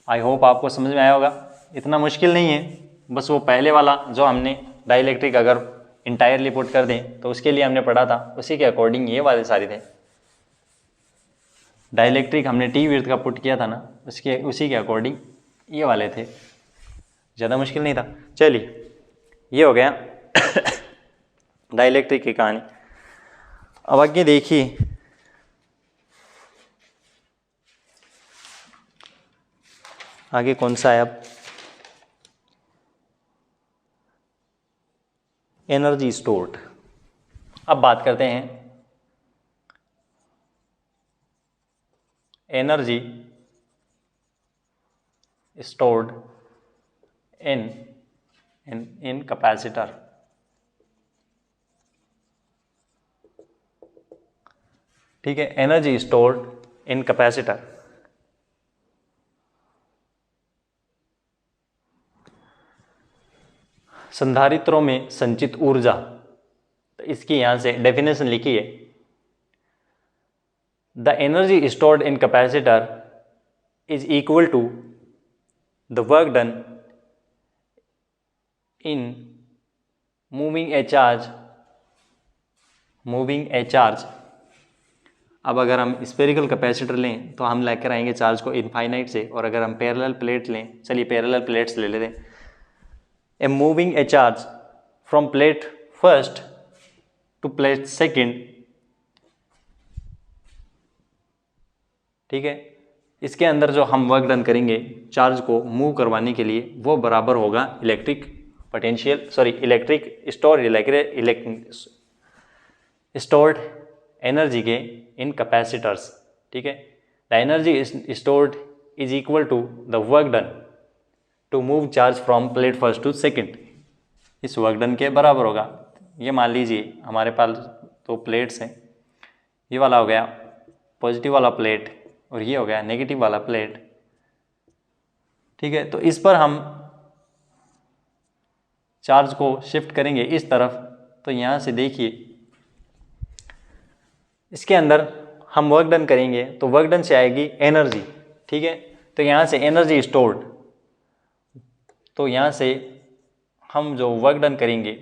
आई होप आपको समझ में आया होगा। इतना मुश्किल नहीं है, बस वो पहले वाला जो हमने डाइलेक्ट्रिक अगर इंटायरली पुट कर दें तो उसके लिए हमने पढ़ा था, उसी के अकॉर्डिंग ये वाले सारे थे। डाइलेक्ट्रिक हमने टी विर्थ का पुट किया था ना, उसी के अकॉर्डिंग ये वाले थे, ज़्यादा मुश्किल नहीं था। चलिए, ये हो गया डाइलेक्ट्रिक की कहानी। अब आगे देखिए, आगे कौन सा है अब, एनर्जी स्टोर्ड। अब बात करते हैं एनर्जी स्टोर्ड इन कैपेसिटर। ठीक है, एनर्जी स्टोर्ड इन कैपेसिटर। संधारित्रों में संचित ऊर्जा, तो इसकी यहां से डेफिनेशन लिखी है, the energy stored in capacitor is equal to the work done in moving a charge. अब अगर हम स्फेरिकल कैपेसिटर लें तो हम लेकर आएंगे चार्ज को इनफाइनाइट से, और अगर हम पैरेलल प्लेट लें, चलिए पैरेलल प्लेट्स ले लेते हैं, a moving a charge from plate first to plate second, ठीक है, इसके अंदर जो हम वर्क डन करेंगे चार्ज को मूव करवाने के लिए, वो बराबर होगा इलेक्ट्रिक स्टोर्ड एनर्जी के इन कैपेसिटर्स। ठीक है, the energy stored is equal to the work done to move charge from plate first to second, इस वर्क डन के बराबर होगा। ये मान लीजिए हमारे पास दो प्लेट्स हैं, ये वाला हो गया पॉजिटिव वाला प्लेट और ये हो गया नेगेटिव वाला प्लेट। ठीक है, तो इस पर हम चार्ज को शिफ्ट करेंगे इस तरफ, तो यहाँ से देखिए इसके अंदर हम वर्क डन करेंगे तो वर्क डन से आएगी एनर्जी। ठीक है, तो यहाँ से एनर्जी स्टोर्ड, तो यहाँ से हम जो वर्क डन करेंगे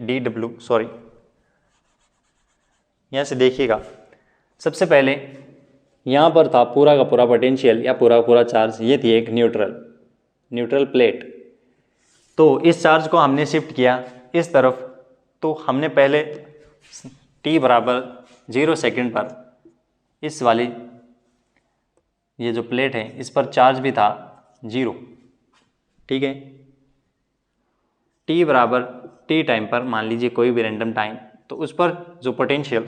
यहाँ से देखिएगा, सबसे पहले यहाँ पर था पूरा का पूरा पोटेंशियल या पूरा पूरा चार्ज, ये थी एक न्यूट्रल प्लेट। तो इस चार्ज को हमने शिफ्ट किया इस तरफ, तो हमने पहले t बराबर 0 सेकेंड पर इस वाली ये जो प्लेट है इस पर चार्ज भी था 0। ठीक है, t बराबर t टाइम पर मान लीजिए कोई भी रैंडम टाइम, तो उस पर जो पोटेंशियल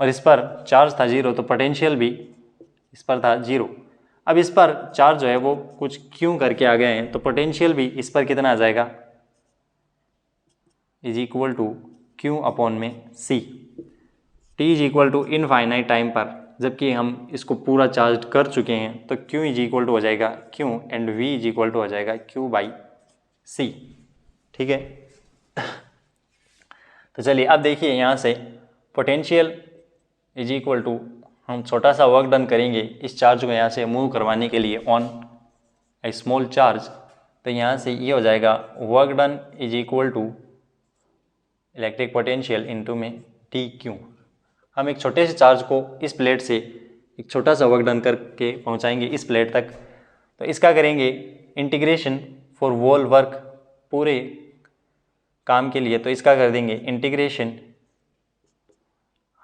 और इस पर चार्ज था 0, तो पोटेंशियल भी इस पर था 0। अब इस पर चार्ज जो है वो कुछ क्यों करके आ गए हैं, तो पोटेंशियल भी इस पर कितना आ जाएगा, is equal to Q upon में C. T is equal to infinite time पर, जबकि हम इसको पूरा चार्ज कर चुके हैं, तो क्यू इज इक्वल टू हो जाएगा Q and V is equal to हो जाएगा क्यू बाई सी। ठीक है, तो चलिए अब देखिए यहाँ से पोटेंशियल इज इक्वल टू, हम छोटा सा वर्क डन करेंगे इस चार्ज को यहाँ से मूव करवाने के लिए ऑन ए स्मॉल चार्ज, तो यहाँ से ये हो जाएगा work done is equal to electric potential into में टी क्यू। हम एक छोटे से चार्ज को इस प्लेट से एक छोटा सा वर्क डन करके पहुँचाएंगे इस प्लेट तक, तो इसका करेंगे इंटीग्रेशन फॉर वोल वर्क, पूरे काम के लिए, तो इसका कर देंगे इंटीग्रेशन,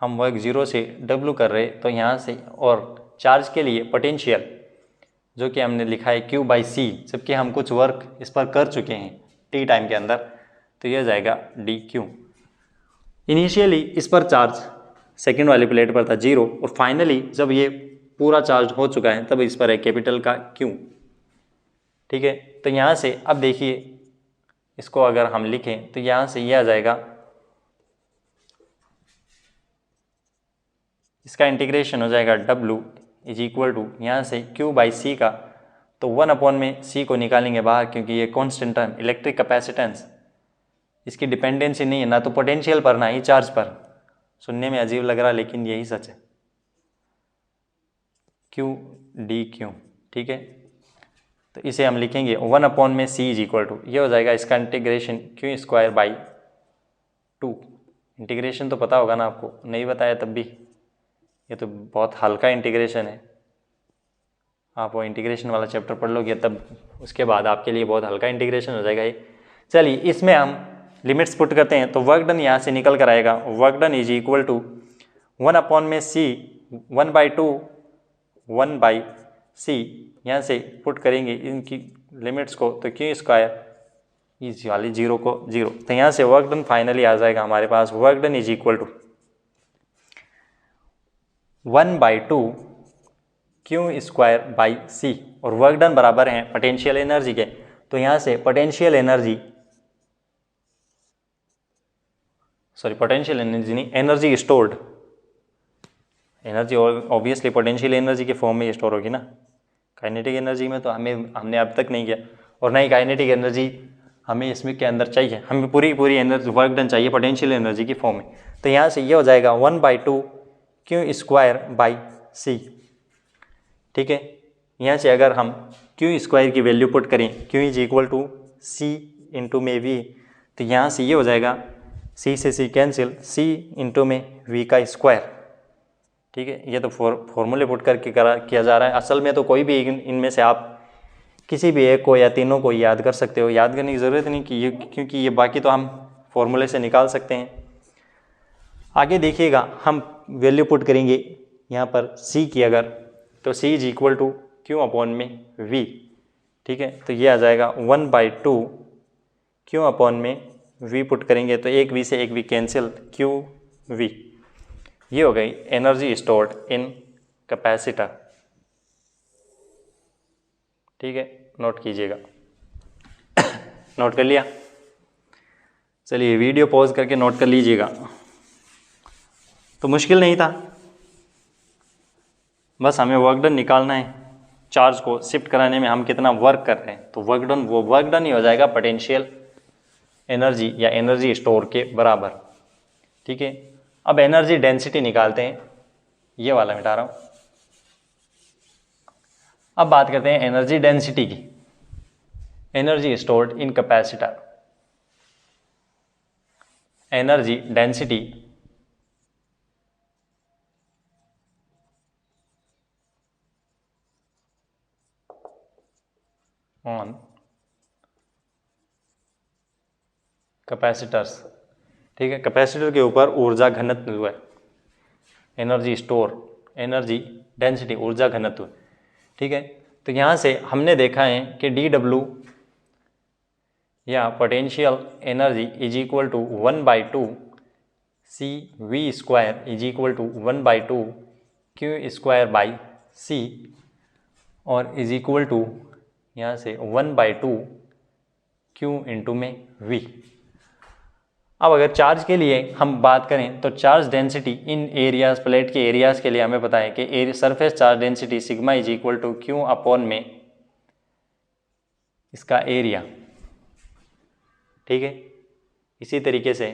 हम वर्क 0 से W कर रहे, तो यहाँ से, और चार्ज के लिए पोटेंशियल जो कि हमने लिखा है Q बाई सी, जबकि हम कुछ वर्क इस पर कर चुके हैं टी टाइम के अंदर, तो यह जाएगा DQ। इनिशियली इस पर चार्ज सेकेंड वाली प्लेट पर था 0, और फाइनली जब ये पूरा चार्ज हो चुका है तब इस पर है कैपिटल का Q। ठीक है, तो यहाँ से अब देखिए इसको अगर हम लिखें तो यहाँ से यह आ जाएगा, इसका इंटीग्रेशन हो जाएगा W इज इक्वल टू यहाँ से Q बाई सी का, तो 1 में C को निकालेंगे बाहर क्योंकि ये कॉन्स्टेंट टर्म इलेक्ट्रिक कैपेसिटेंस, इसकी डिपेंडेंसी नहीं है ना तो पोटेंशियल पर ना ही चार्ज पर। सुनने में अजीब लग रहा लेकिन यही सच है, Q DQ। ठीक है, तो इसे हम लिखेंगे 1 में C इज इक्वल टू, ये हो जाएगा इसका integration Q square by 2। Integration तो पता होगा ना आपको, नहीं बताया तब भी, ये तो बहुत हल्का इंटीग्रेशन है। आप वो इंटीग्रेशन वाला चैप्टर पढ़ लोगे तब उसके बाद आपके लिए बहुत हल्का इंटीग्रेशन हो जाएगा ये। चलिए इसमें हम लिमिट्स पुट करते हैं, तो वर्क डन यहाँ से निकल कर आएगा, work done is equal to 1 में C 1/2 1/C, यहाँ से पुट करेंगे इनकी लिमिट्स को, तो Q स्क्वायर इस वाली 0 को 0, तो यहाँ से वर्क डन फाइनली आ जाएगा हमारे पास, work done is equal to 1/2 Q square by C, और वर्क डन बराबर है पोटेंशियल एनर्जी के, तो यहाँ से पोटेंशियल एनर्जी नहीं, energy stored, energy obviously potential energy के फॉर्म में ही स्टोर होगी ना, काइनेटिक एनर्जी में तो हमने अब तक नहीं किया, और ना ही काइनेटिक एनर्जी हमें इसमें के अंदर चाहिए, हमें पूरी एनर्जी वर्क डन चाहिए पोटेंशियल एनर्जी की फॉर्म में। तो यहाँ से ये हो जाएगा 1/2 Q स्क्वायर बाई C। ठीक है, यहाँ से अगर हम Q स्क्वायर की वैल्यू पुट करें, Q is equal to C into में V, तो यहाँ से ये हो जाएगा C से C कैंसिल, C इंटू में V का स्क्वायर। ठीक है, ये तो फॉर्मूले पुट करके किया जा रहा है, असल में तो कोई भी इनमें से आप किसी भी एक को या तीनों को याद कर सकते हो, याद करने की ज़रूरत नहीं कि ये, क्योंकि ये बाकी तो हम फॉर्मूले से निकाल सकते हैं। आगे देखिएगा हम वैल्यू पुट करेंगे यहाँ पर C की अगर, तो C is equal to Q में V। ठीक है, तो ये आ जाएगा 1/2 Q में V पुट करेंगे तो एक V से एक V कैंसिल, QV। ये हो गई एनर्जी स्टोर्ड इन कैपेसिटर। ठीक है, नोट कीजिएगा। नोट कर लिया? चलिए वीडियो पॉज करके नोट कर लीजिएगा। तो मुश्किल नहीं था, बस हमें वर्क डन निकालना है, चार्ज को शिफ्ट कराने में हम कितना वर्क कर रहे हैं, तो वर्क डन वो वर्क डन ही हो जाएगा पोटेंशियल एनर्जी या एनर्जी स्टोर के बराबर। ठीक है, अब एनर्जी डेंसिटी निकालते हैं, ये वाला मिटा रहा हूं। अब बात करते हैं एनर्जी डेंसिटी की, energy stored in capacitor. Energy density on capacitors. ठीक है, कैपेसिटर के ऊपर ऊर्जा घनत्व है, एनर्जी स्टोर, एनर्जी डेंसिटी ऊर्जा घनत्व। ठीक है, तो यहाँ से हमने देखा है कि dW या potential energy is equal to 1/2 CV square is equal to 1/2 Q square by C, और इज इक्वल टू यहाँ से 1/2 Q इंटू में V। अब अगर चार्ज के लिए हम बात करें तो charge density in areas, plate के एरियाज के लिए हमें पता है कि surface charge density sigma is equal to Q upon में इसका एरिया। ठीक है, इसी तरीके से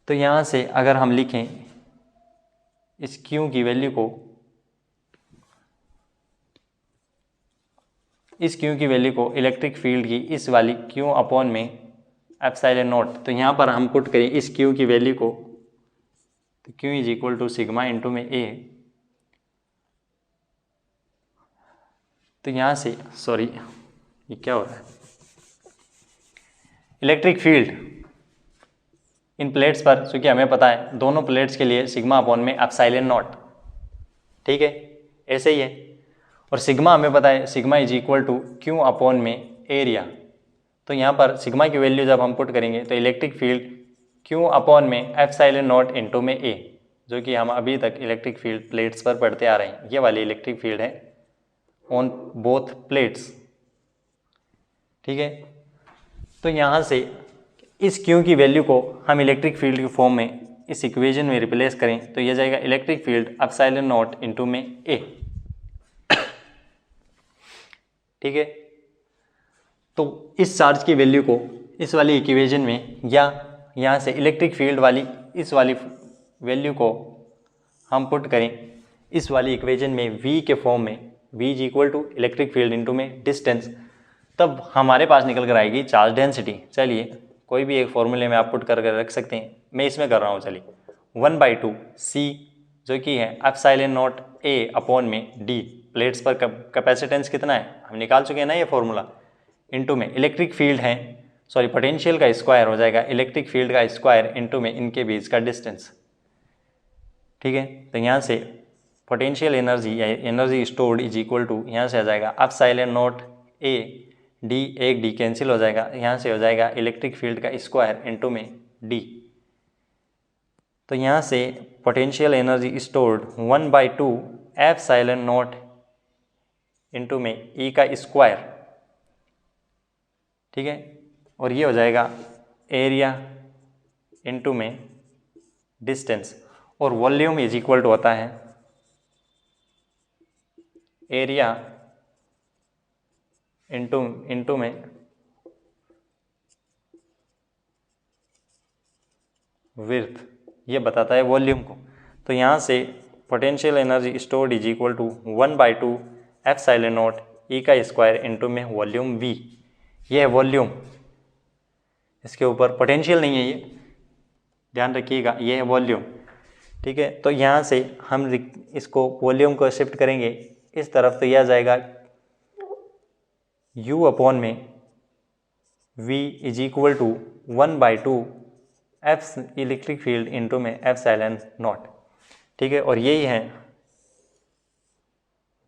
तो यहाँ से अगर हम लिखें इस Q की वैल्यू को, इस Q की वैल्यू को इलेक्ट्रिक फील्ड की इस वाली Q अपॉन में एप्सिलॉन नॉट, तो यहाँ पर हम पुट करें इस Q की वैल्यू को, तो Q is equal to sigma into में A। तो यहाँ से सॉरी ये क्या हो रहा है, इलेक्ट्रिक फील्ड इन प्लेट्स पर, क्योंकि हमें पता है दोनों प्लेट्स के लिए सिग्मा अपॉन में एप्सिलॉन नॉट। ठीक है, ऐसे ही है। और सिग्मा हमें पता है, sigma is equal to Q upon में एरिया। तो यहाँ पर सिग्मा की वैल्यू जब हम पुट करेंगे तो इलेक्ट्रिक फील्ड क्यू अपॉन में एप्सिलॉन नॉट इनटू में ए, जो कि हम अभी तक इलेक्ट्रिक फील्ड प्लेट्स पर पढ़ते आ रहे हैं, ये वाली इलेक्ट्रिक फील्ड है ऑन बोथ प्लेट्स। ठीक है, तो यहाँ से इस क्यू की वैल्यू को हम इलेक्ट्रिक फील्ड के फॉर्म में इस इक्वेशन में रिप्लेस करें तो यह जाएगा electric field epsilon naught into में ए। ठीक है, तो इस चार्ज की वैल्यू को इस वाली इक्वेशन में या यहाँ से इलेक्ट्रिक फील्ड वाली इस वाली वैल्यू को हम पुट करें इस वाली इक्वेशन में v के फॉर्म में, v is equal to electric field into में डिस्टेंस, तब हमारे पास निकल कर आएगी चार्ज डेंसिटी। चलिए कोई भी एक फॉर्मूले में आप पुट कर रख सकते हैं, मैं इसमें कर रहा हूँ। चलिए 1/2 c जो कि है एप्सिलॉन नॉट a अपॉन में d, प्लेट्स पर कैपेसिटेंस कितना है हम निकाल चुके हैं ना ये फॉर्मूला, इनटू में इलेक्ट्रिक फील्ड है, सॉरी पोटेंशियल का स्क्वायर हो जाएगा इलेक्ट्रिक फील्ड का स्क्वायर इनटू में इनके बीच का डिस्टेंस। ठीक है, तो यहाँ से पोटेंशियल एनर्जी या energy stored is equal to यहाँ से आ जाएगा एप्सिलॉन नॉट a d, एक d कैंसिल हो जाएगा, यहाँ से हो जाएगा इलेक्ट्रिक फील्ड का स्क्वायर इनटू में d। तो यहाँ से potential energy stored 1/2 epsilon naught into में e का स्क्वायर। ठीक है, और ये हो जाएगा एरिया इनटू में डिस्टेंस, और वॉल्यूम इज इक्वल टू होता है एरिया इनटू में विड्थ, ये बताता है वॉल्यूम को। तो यहाँ से potential energy stored is equal to 1/2 epsilon naught E का स्क्वायर इनटू में वॉल्यूम v, ये है वॉल्यूम, इसके ऊपर पोटेंशियल नहीं है, ये ध्यान रखिएगा, ये है वॉल्यूम। ठीक है, तो यहाँ से हम इसको वॉल्यूम को शिफ्ट करेंगे इस तरफ, तो यह आ जाएगा u अपॉन में v is equal to 1/2 F electric field into में एप्सिलॉन नॉट। ठीक है, और यही है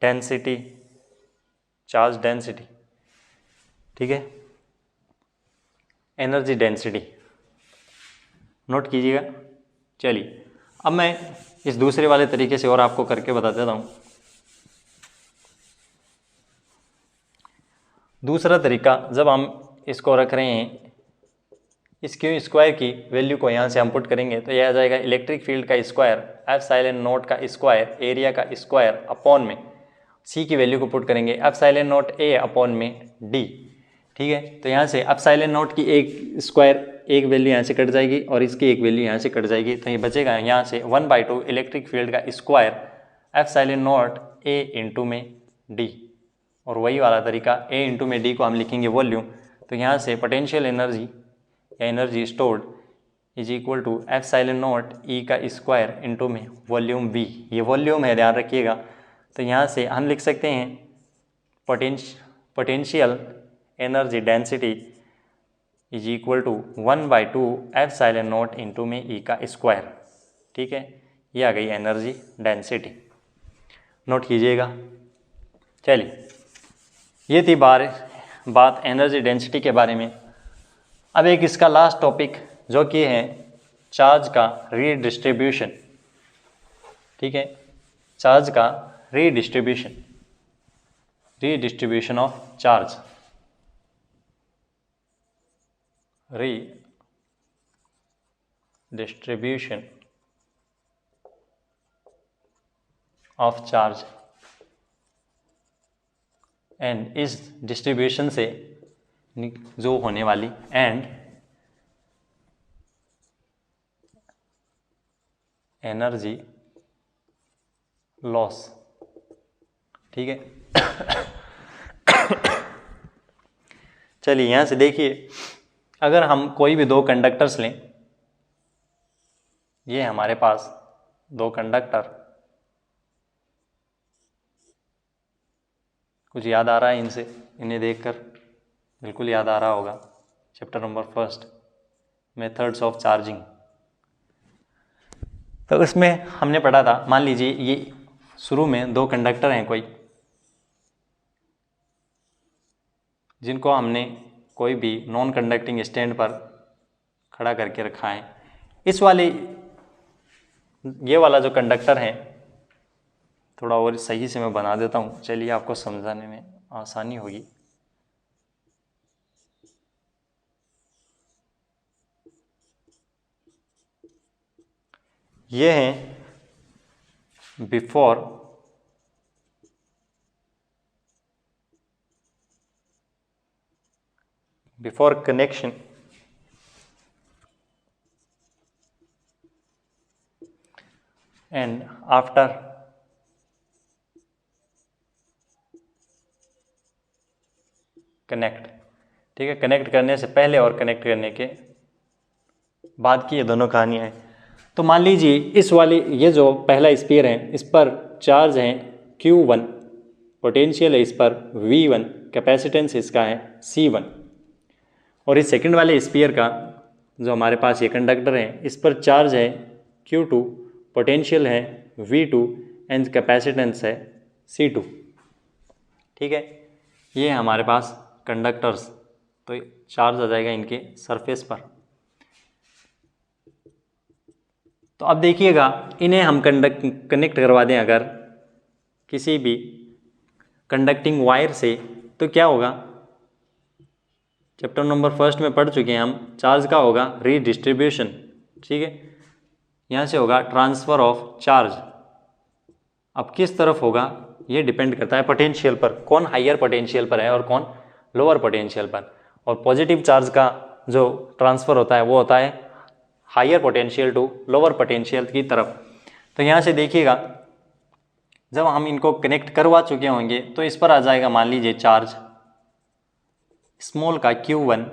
डेंसिटी, चार्ज डेंसिटी। ठीक है, एनर्जी डेंसिटी नोट कीजिएगा। चलिए अब मैं इस दूसरे वाले तरीके से और आपको करके बता देता हूँ। दूसरा तरीका, जब हम इसको रख रहे हैं इस क्यू स्क्वायर की वैल्यू को यहाँ से हम पुट करेंगे तो यह आ जाएगा इलेक्ट्रिक फील्ड का स्क्वायर एप्सिलॉन नॉट का स्क्वायर एरिया का स्क्वायर अपॉन में सी की वैल्यू को पुट करेंगे एप्सिलॉन नॉट ए अपॉन में डी। ठीक है, तो यहाँ से एप्सिलॉन नॉट की एक स्क्वायर एक वैल्यू यहाँ से कट जाएगी और इसकी एक वैल्यू यहाँ से कट जाएगी, तो ये बचेगा यहाँ से 1/2 इलेक्ट्रिक फील्ड का स्क्वायर एप्सिलॉन नॉट ए इंटू में डी, और वही वाला तरीका ए इंटू में डी को हम लिखेंगे वॉल्यूम। तो यहाँ से पोटेंशियल एनर्जी या energy stored is equal to epsilon naught E का स्क्वायर इंटू में वॉल्यूम वी, ये वॉल्यूम है ध्यान रखिएगा। तो यहाँ से हम लिख सकते हैं potential energy density is equal to 1/2 epsilon naught into में ई का स्क्वायर। ठीक है, ये आ गई एनर्जी डेंसिटी, नोट कीजिएगा। चलिए, ये थी बात एनर्जी डेंसिटी के बारे में। अब एक इसका लास्ट टॉपिक जो कि है चार्ज का रीडिस्ट्रीब्यूशन। ठीक है, चार्ज का redistribution of charge, redistribution of charge, and इस डिस्ट्रीब्यूशन से जो होने वाली एंड एनर्जी लॉस। ठीक है, चलिए यहाँ से देखिए, अगर हम कोई भी दो कंडक्टर्स लें, ये हमारे पास दो कंडक्टर, कुछ याद आ रहा है इनसे, इन्हें देखकर बिल्कुल याद आ रहा होगा chapter number 1 methods of charging. तो इसमें हमने पढ़ा था, मान लीजिए ये शुरू में दो कंडक्टर हैं कोई, जिनको हमने कोई भी नॉन कंडक्टिंग स्टैंड पर खड़ा करके रखा है। इस वाले ये वाला जो कंडक्टर है, थोड़ा और सही से मैं बना देता हूँ, चलिए आपको समझाने में आसानी होगी। ये हैं before connection and after connect. ठीक है, कनेक्ट करने से पहले और कनेक्ट करने के बाद की ये दोनों कहानियाँ हैं। तो मान लीजिए इस वाली ये जो पहला स्फीयर है, इस पर चार्ज है Q1, पोटेंशियल है इस पर V1, कैपेसिटेंस इसका है C1। और इस सेकंड वाले स्फीयर का जो हमारे पास ये कंडक्टर है, इस पर चार्ज है Q2, पोटेंशियल है V2 एंड कैपेसिटेंस है C2। ठीक है, ये है हमारे पास कंडक्टर्स। तो चार्ज आ जाएगा इनके सरफेस पर। तो अब देखिएगा, इन्हें हम कनेक्ट करवा दें अगर किसी भी कंडक्टिंग वायर से, तो क्या होगा। चैप्टर नंबर 1 में पढ़ चुके हैं हम, चार्ज का होगा रीडिस्ट्रीब्यूशन। ठीक है, यहाँ से होगा ट्रांसफ़र ऑफ चार्ज। अब किस तरफ होगा ये डिपेंड करता है पोटेंशियल पर, कौन हायर पोटेंशियल पर है और कौन लोअर पोटेंशियल पर। और पॉजिटिव चार्ज का जो ट्रांसफ़र होता है वो होता है higher potential to lower potential की तरफ। तो यहाँ से देखिएगा, जब हम इनको कनेक्ट करवा चुके होंगे तो इस पर आ जाएगा मान लीजिए चार्ज स्मॉल का Q1,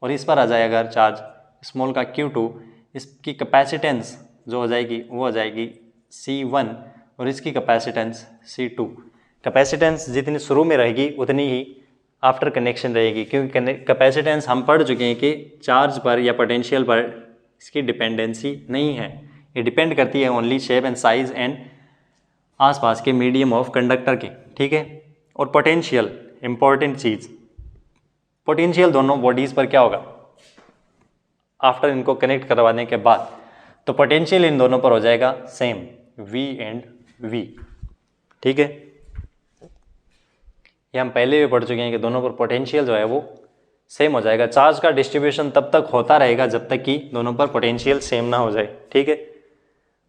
और इस पर आ जाएगा चार्ज स्मॉल का Q2। इसकी कैपेसिटेंस जो हो जाएगी वो हो जाएगी C1 और इसकी कैपेसिटेंस C2। कैपेसिटेंस जितनी शुरू में रहेगी उतनी ही आफ्टर कनेक्शन रहेगी, क्योंकि कैपेसिटेंस हम पढ़ चुके हैं कि चार्ज पर या पोटेंशियल पर इसकी डिपेंडेंसी नहीं है। ये डिपेंड करती है only shape and size and आसपास के मीडियम ऑफ कंडक्टर के। ठीक है, और पोटेंशियल इंपॉर्टेंट चीज़, पोटेंशियल दोनों बॉडीज़ पर क्या होगा आफ्टर इनको कनेक्ट करवाने के बाद। तो पोटेंशियल इन दोनों पर हो जाएगा सेम, V एंड V। ठीक है, ये हम पहले भी पढ़ चुके हैं कि दोनों पर पोटेंशियल जो है वो सेम हो जाएगा। चार्ज का डिस्ट्रीब्यूशन तब तक होता रहेगा जब तक कि दोनों पर पोटेंशियल सेम ना हो जाए। ठीक है,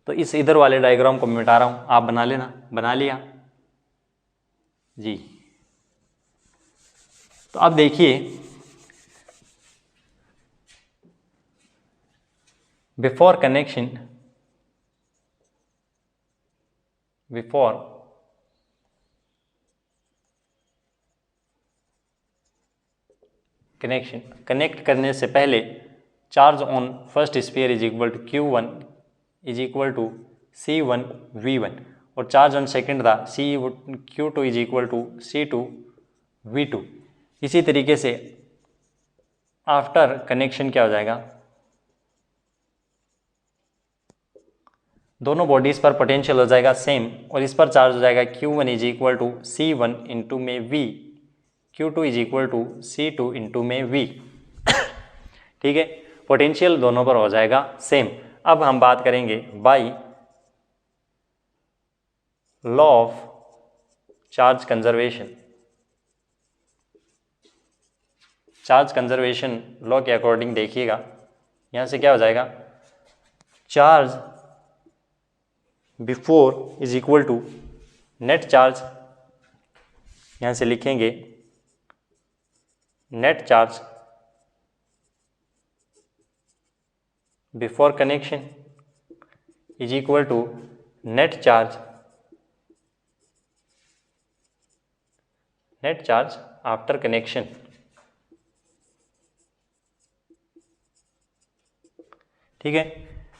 तो इस इधर वाले डायग्राम को मैं मिटा रहा हूँ, आप बना लेना। बना लिया जी। तो अब देखिए, before connection, before connection, connect करने से पहले charge on first sphere is equal to Q1 is equal to C1 V1, और चार्ज ऑन सेकेंड था Q2 is equal to C2 V2। इसी तरीके से आफ्टर कनेक्शन क्या हो जाएगा, दोनों बॉडीज़ पर पोटेंशियल हो जाएगा सेम, और इस पर चार्ज हो जाएगा Q1 is equal to C1 into में V, Q2 is equal to C2 into में V। ठीक है, पोटेंशियल दोनों पर हो जाएगा सेम। अब हम बात करेंगे by law of charge conservation. Charge conservation law के अकॉर्डिंग देखिएगा, यहाँ से क्या हो जाएगा, charge before is equal to net charge, यहाँ से लिखेंगे net charge before connection is equal to net charge after connection. ठीक है,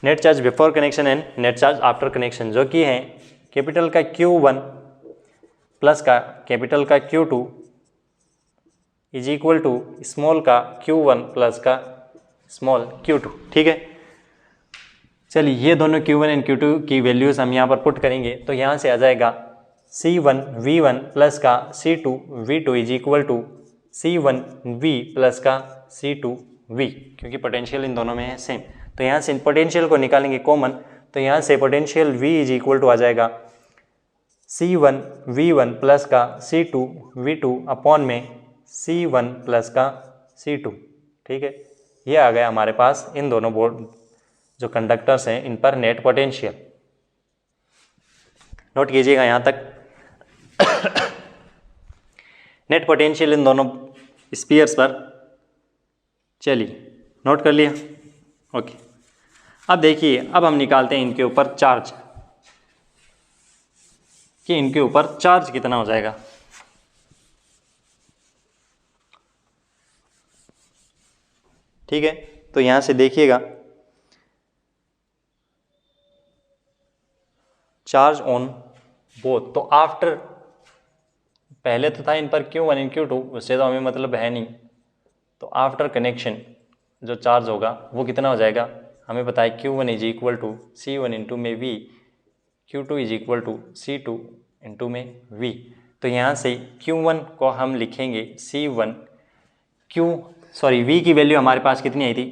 net charge before connection and net charge after connection, जो कि है कैपिटल का Q1 प्लस का कैपिटल का Q2 is equal to small का Q1 प्लस का स्मॉल Q2। ठीक है, चलिए ये दोनों Q1 एंड Q2 की वैल्यूज़ हम यहाँ पर पुट करेंगे तो यहाँ से आ जाएगा C1 V1 प्लस का C2 V2 is equal to C1 V plus का C2 V, क्योंकि पोटेंशियल इन दोनों में है सेम। तो यहाँ से पोटेंशियल को निकालेंगे कॉमन, तो यहाँ से potential V is equal to आ जाएगा C1 V1 प्लस का C2 V2 अपॉन में C1 प्लस का C2। ठीक है, ये आ गया हमारे पास इन दोनों बोर्ड जो कंडक्टर्स हैं इन पर नेट पोटेंशियल। नोट कीजिएगा यहाँ तक। नेट पोटेंशियल इन दोनों स्पीयर्स पर, चलिए नोट कर लिया। ओके, अब देखिए, अब हम निकालते हैं इनके ऊपर चार्ज कि इनके ऊपर चार्ज कितना हो जाएगा। ठीक है, तो यहाँ से देखिएगा चार्ज ऑन बोथ, तो आफ्टर, पहले तो था इन पर Q1 एंड Q2, उससे तो हमें मतलब है नहीं, तो आफ्टर कनेक्शन जो चार्ज होगा वो कितना हो जाएगा, हमें पता है Q1 is equal to C1 into में V, Q2 is equal to C2 into में V। तो यहाँ से Q1 को हम लिखेंगे C1 V की वैल्यू हमारे पास कितनी आई थी,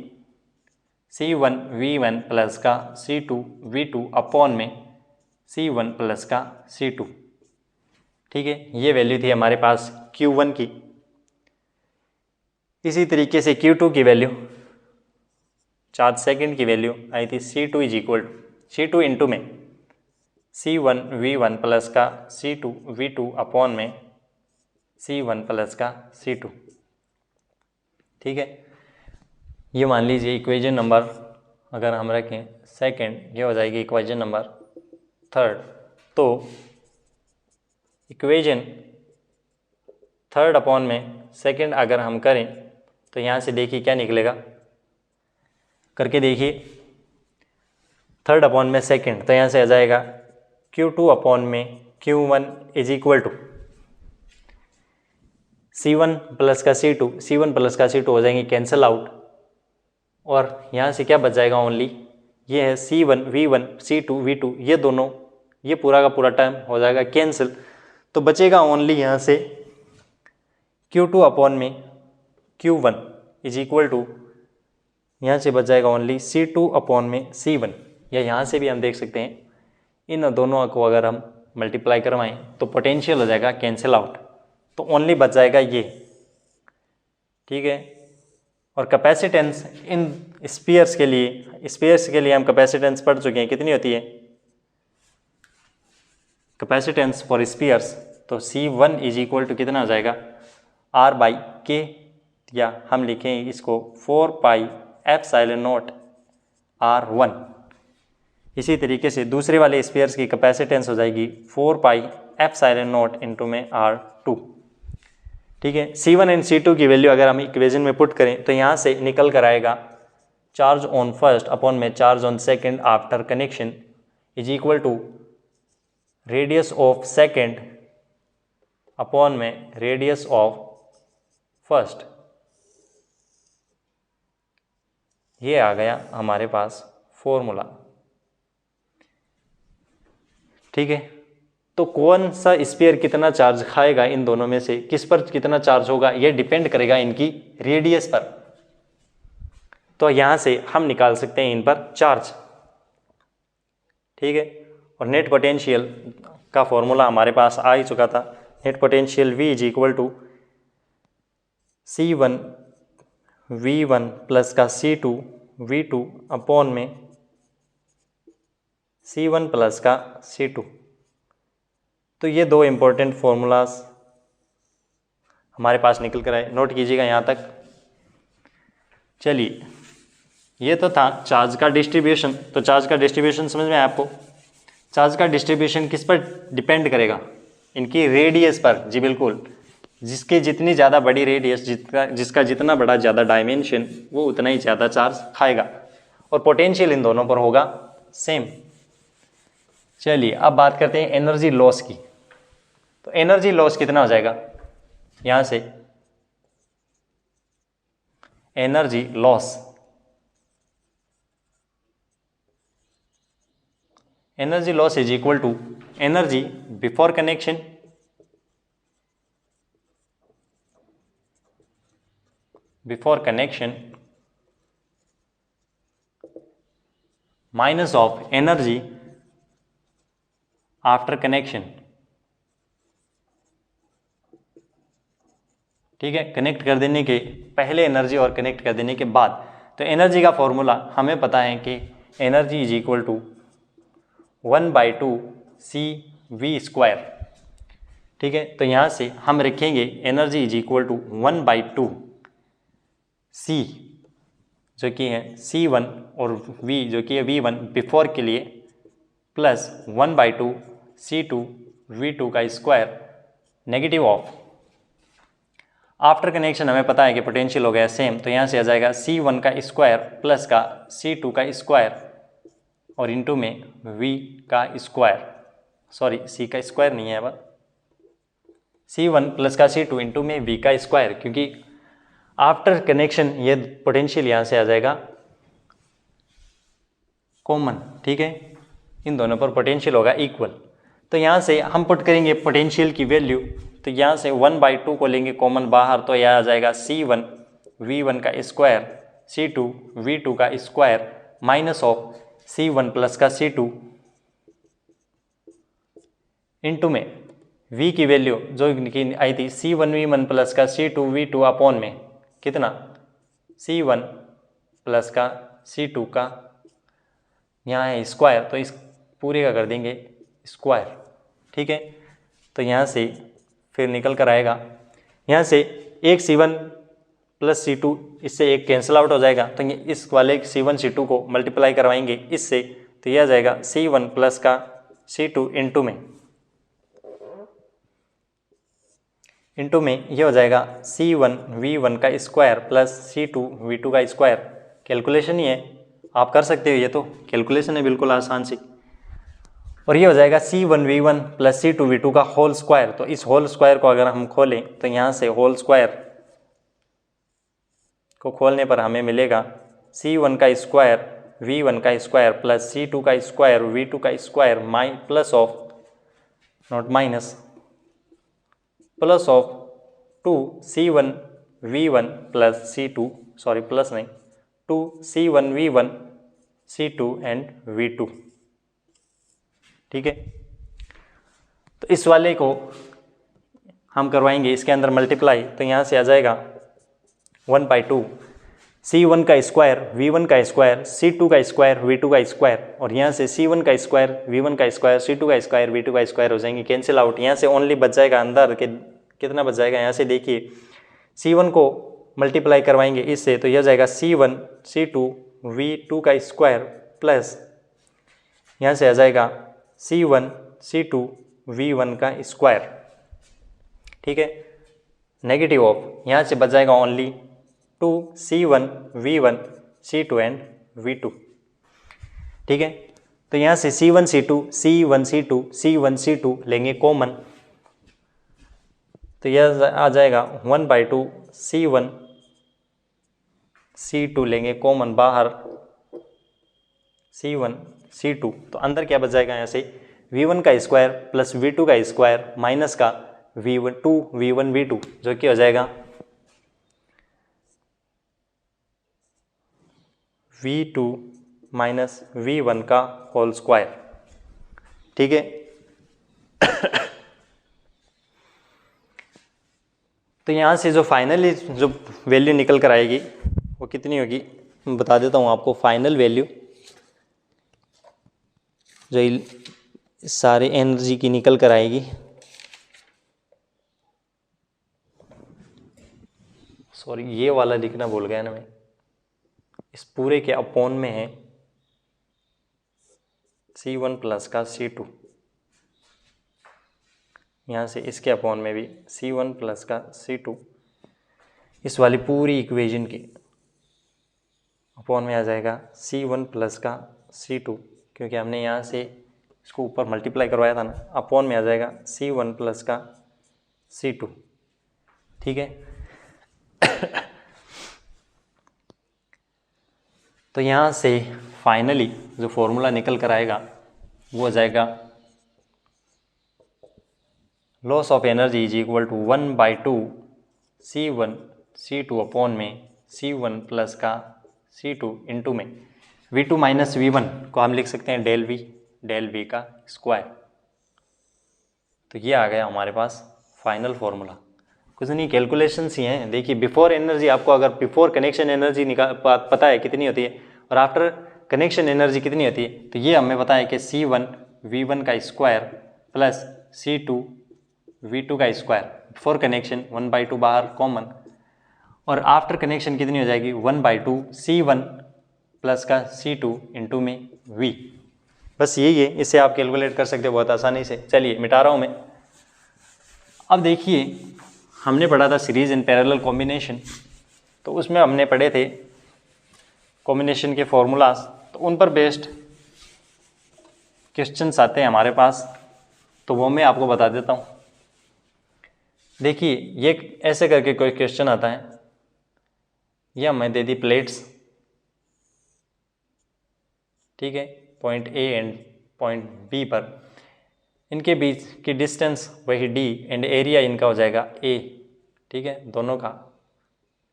C1 V1 प्लस का C2 V2 अपॉन में C1 प्लस का C2। ठीक है, ये वैल्यू थी हमारे पास Q1 की। इसी तरीके से Q2 की वैल्यू, चार्ज सेकंड की वैल्यू आई थी C2 is equal to C2 into में C1 V1 प्लस का C2 V2 अपॉन में C1 प्लस का C2। ठीक है, ये मान लीजिए इक्वेशन नंबर अगर हम रखें सेकंड, ये हो जाएगी इक्वेशन नंबर थर्ड। तो इक्वेशन थर्ड अपॉन में सेकंड अगर हम करें तो यहाँ से देखिए क्या निकलेगा, करके देखिए। थर्ड अपॉन में सेकंड, तो यहाँ से आ जाएगा Q2 अपॉन में Q1 is equal to C1 plus का C2, C1 प्लस का C2 हो जाएंगे कैंसिल आउट, और यहाँ से क्या बच जाएगा ओनली, ये है C1 V1 C2 V2, ये दोनों, ये पूरा का पूरा टर्म हो जाएगा कैंसिल। तो बचेगा ओनली यहाँ से Q2 अपॉन में Q1 इज इक्वल टू, यहाँ से बच जाएगा ओनली C2 अपॉन में C1, या यहाँ से भी हम देख सकते हैं इन दोनों को अगर हम मल्टीप्लाई करवाएं तो पोटेंशियल हो जाएगा कैंसिल आउट, तो ओनली बच जाएगा ये। ठीक है, और कैपेसिटेंस इन स्पीयर्स के लिए हम कैपेसिटेंस पढ़ चुके हैं, कितनी होती है कैपेसिटेंस फॉर स्पीयर्स, तो C1 इज इक्वल टू कितना हो जाएगा R/K, या हम लिखें इसको 4πε0 R1। इसी तरीके से दूसरे वाले स्पीयर्स की कैपेसिटेंस हो जाएगी 4πε0 इंटू में R2। ठीक है, C1 एंड C2 की वैल्यू अगर हम इक्वेशन में पुट करें तो यहाँ से निकल कर आएगा चार्ज ऑन फर्स्ट अपॉन में charge on second after connection is equal to radius of second upon में रेडियस ऑफ फर्स्ट। ये आ गया हमारे पास फॉर्मूला। ठीक है, तो कौन सा स्फीयर कितना चार्ज खाएगा इन दोनों में से, किस पर कितना चार्ज होगा, ये डिपेंड करेगा इनकी रेडियस पर। तो यहां से हम निकाल सकते हैं इन पर चार्ज। ठीक है, और नेट पोटेंशियल का फॉर्मूला हमारे पास आ ही चुका था। Net potential V is equal to C1 V1 plus का C2 V2 अपॉन में C1 प्लस का C2। तो ये दो इम्पोर्टेंट फॉर्मूलाज हमारे पास निकल कर आए, नोट कीजिएगा यहाँ तक। चलिए, ये तो था चार्ज का डिस्ट्रीब्यूशन। तो चार्ज का डिस्ट्रीब्यूशन समझ में आया आपको। चार्ज का डिस्ट्रीब्यूशन किस पर डिपेंड करेगा, इनकी रेडियस पर। जी बिल्कुल, जिसकी जितनी ज़्यादा बड़ी रेडियस, जिसका जितना बड़ा ज़्यादा डायमेंशन, वो उतना ही ज़्यादा चार्ज खाएगा, और पोटेंशियल इन दोनों पर होगा सेम। चलिए अब बात करते हैं एनर्जी लॉस की। तो एनर्जी लॉस कितना हो जाएगा, यहाँ से energy loss energy loss is equal to energy before connection minus of energy after connection. ठीक है, कनेक्ट कर देने के पहले एनर्जी और कनेक्ट कर देने के बाद। तो एनर्जी का फॉर्मूला हमें पता है कि energy is equal to 1/2 CV²। ठीक है, तो यहाँ से हम रखेंगे energy is equal to 1/2 C जो कि है C1 और V जो कि है V1 बिफोर के लिए, प्लस 1/2 C2 V2 का square negative of after connection. हमें पता है कि पोटेंशियल हो गया सेम, तो यहाँ से आ जाएगा C1 का स्क्वायर प्लस का C2 का स्क्वायर और इनटू में V का स्क्वायर, सॉरी C का स्क्वायर नहीं है, अब C1 प्लस का C2 इंटू में V का स्क्वायर, क्योंकि आफ्टर कनेक्शन ये पोटेंशियल यहाँ से आ जाएगा कॉमन। ठीक है, इन दोनों पर पोटेंशियल होगा इक्वल। तो यहाँ से हम पुट करेंगे पोटेंशियल की वैल्यू, तो यहाँ से 1/2 को लेंगे कॉमन बाहर, तो यह आ जाएगा C1 V1 का स्क्वायर C2 V2 का square minus of C1 plus का C2 इंटू में V की वैल्यू जो कि आई थी C1 V1 प्लस का C2 V2 अपॉन में कितना C1 प्लस का C2 का यहाँ है स्क्वायर, तो इस पूरे का कर देंगे स्क्वायर। ठीक है, तो यहाँ से फिर निकल कर आएगा, यहाँ से एक C1 प्लस C2 इससे एक कैंसिल आउट हो जाएगा, तो ये इस वाले C1 C2 को मल्टीप्लाई करवाएंगे इससे, तो यह आ जाएगा C1 प्लस का C2 इंटू में ये हो जाएगा C1 V1 का स्क्वायर प्लस C2 V2 का स्क्वायर। कैलकुलेशन ही है, आप कर सकते हो, ये तो कैलकुलेशन है बिल्कुल आसान सी। और ये हो जाएगा C1 V1 plus C2 V2 का होल स्क्वायर। तो इस होल स्क्वायर को अगर हम खोलें तो यहाँ से होल स्क्वायर को खोलने पर हमें मिलेगा C1 का स्क्वायर V1 का स्क्वायर प्लस C2 का स्क्वायर V2 का square plus of not minus plus of 2 C1 V1 plus C2, sorry plus नहीं, 2 C1 V1 C2 and V2। ठीक है, तो इस वाले को हम करवाएंगे इसके अंदर मल्टीप्लाई, तो यहाँ से आ जाएगा 1/2 C1 का स्क्वायर V1 का स्क्वायर C2 का स्क्वायर V2 का स्क्वायर, और यहाँ से C1 का स्क्वायर V1 का स्क्वायर C2 का स्क्वायर V2 का स्क्वायर हो जाएंगे कैंसिल आउट। यहाँ से ओनली बच जाएगा अंदर के कितना बच जाएगा, यहाँ से देखिए C1 को मल्टीप्लाई करवाएंगे इससे, तो यह जाएगा C1 C2 V2 का स्क्वायर प्लस यहाँ से आ जाएगा C1 C2 V1 का स्क्वायर। ठीक है, नेगेटिव ऑफ यहाँ से बच जाएगा only 2 C1 V1 C2 and V2। ठीक है, तो यहाँ से C1 C2 लेंगे कॉमन, तो यह आ जाएगा 1/2 C1 C2 लेंगे कॉमन बाहर C1 C2, तो अंदर क्या बच जाएगा, यहाँ से V1 का स्क्वायर प्लस V2 का स्क्वायर माइनस का V1 V2 जो कि हो जाएगा V2 माइनस V1 का होल स्क्वायर। ठीक है, तो यहाँ से जो फाइनली जो वैल्यू निकल कर आएगी वो कितनी होगी, मैं बता देता हूँ आपको। फाइनल वैल्यू जो सारे एनर्जी की निकल कर आएगी, सॉरी ये वाला लिखना भूल गया ना मैं, इस पूरे के अपॉन में है C1 प्लस का C2, यहाँ से इसके अपॉन में भी C1 प्लस का C2, इस वाली पूरी इक्वेशन के अपॉन में आ जाएगा C1 प्लस का C2, क्योंकि हमने यहाँ से इसको ऊपर मल्टीप्लाई करवाया था ना, अपॉन में आ जाएगा C1 प्लस का C2। ठीक है, तो यहाँ से फाइनली जो फॉर्मूला निकल कर आएगा वो हो जाएगा loss of energy is equal to 1/2 C1 C2 upon में C1 प्लस का C2 इंटू में V2 माइनस V1 को हम लिख सकते हैं डेल V का स्क्वायर। तो ये आ गया हमारे पास फाइनल फॉर्मूला। कुछ नहीं, कैलकुलेशंस ही हैं। देखिए बिफोर एनर्जी आपको अगर बिफोर कनेक्शन एनर्जी पता है कितनी होती है और आफ्टर कनेक्शन एनर्जी कितनी होती है, तो ये हमें पता है कि C1 V1 का स्क्वायर प्लस C2 V2 का स्क्वायर। बिफोर कनेक्शन 1/2 बाहर कॉमन, और आफ्टर कनेक्शन कितनी हो जाएगी 1/2 C1 प्लस का C2 इंटू में V। बस यही है, इससे आप कैलकुलेट कर सकते हो बहुत आसानी से। चलिए मिटा रहा हूँ मैं। अब देखिए हमने पढ़ा था सीरीज इन पैरेलल कॉम्बिनेशन, तो उसमें हमने पढ़े थे कॉम्बिनेशन के फॉर्मूलाज, तो उन पर बेस्ड क्वेश्चंस आते हैं हमारे पास, तो वो मैं आपको बता देता हूँ। देखिए ये ऐसे करके कोई क्वेश्चन आता है, यह हमें दे दी प्लेट्स, ठीक है, point A and point B पर, इनके बीच की डिस्टेंस वही डी एंड एरिया इनका हो जाएगा ए, ठीक है, दोनों का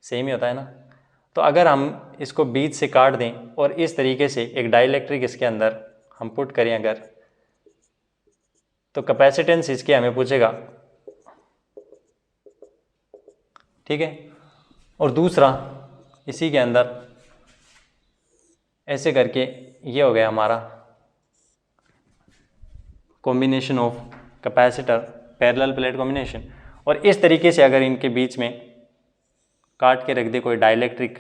सेम ही होता है ना। तो अगर हम इसको बीच से काट दें और इस तरीके से एक डाइलेक्ट्रिक इसके अंदर हम पुट करें अगर, तो कैपेसिटेंस इसके हमें पूछेगा, ठीक है। और दूसरा इसी के अंदर ऐसे करके ये हो गया हमारा combination of capacitor parallel plate combination. और इस तरीके से अगर इनके बीच में काट के रख दे कोई डाइलेक्ट्रिक,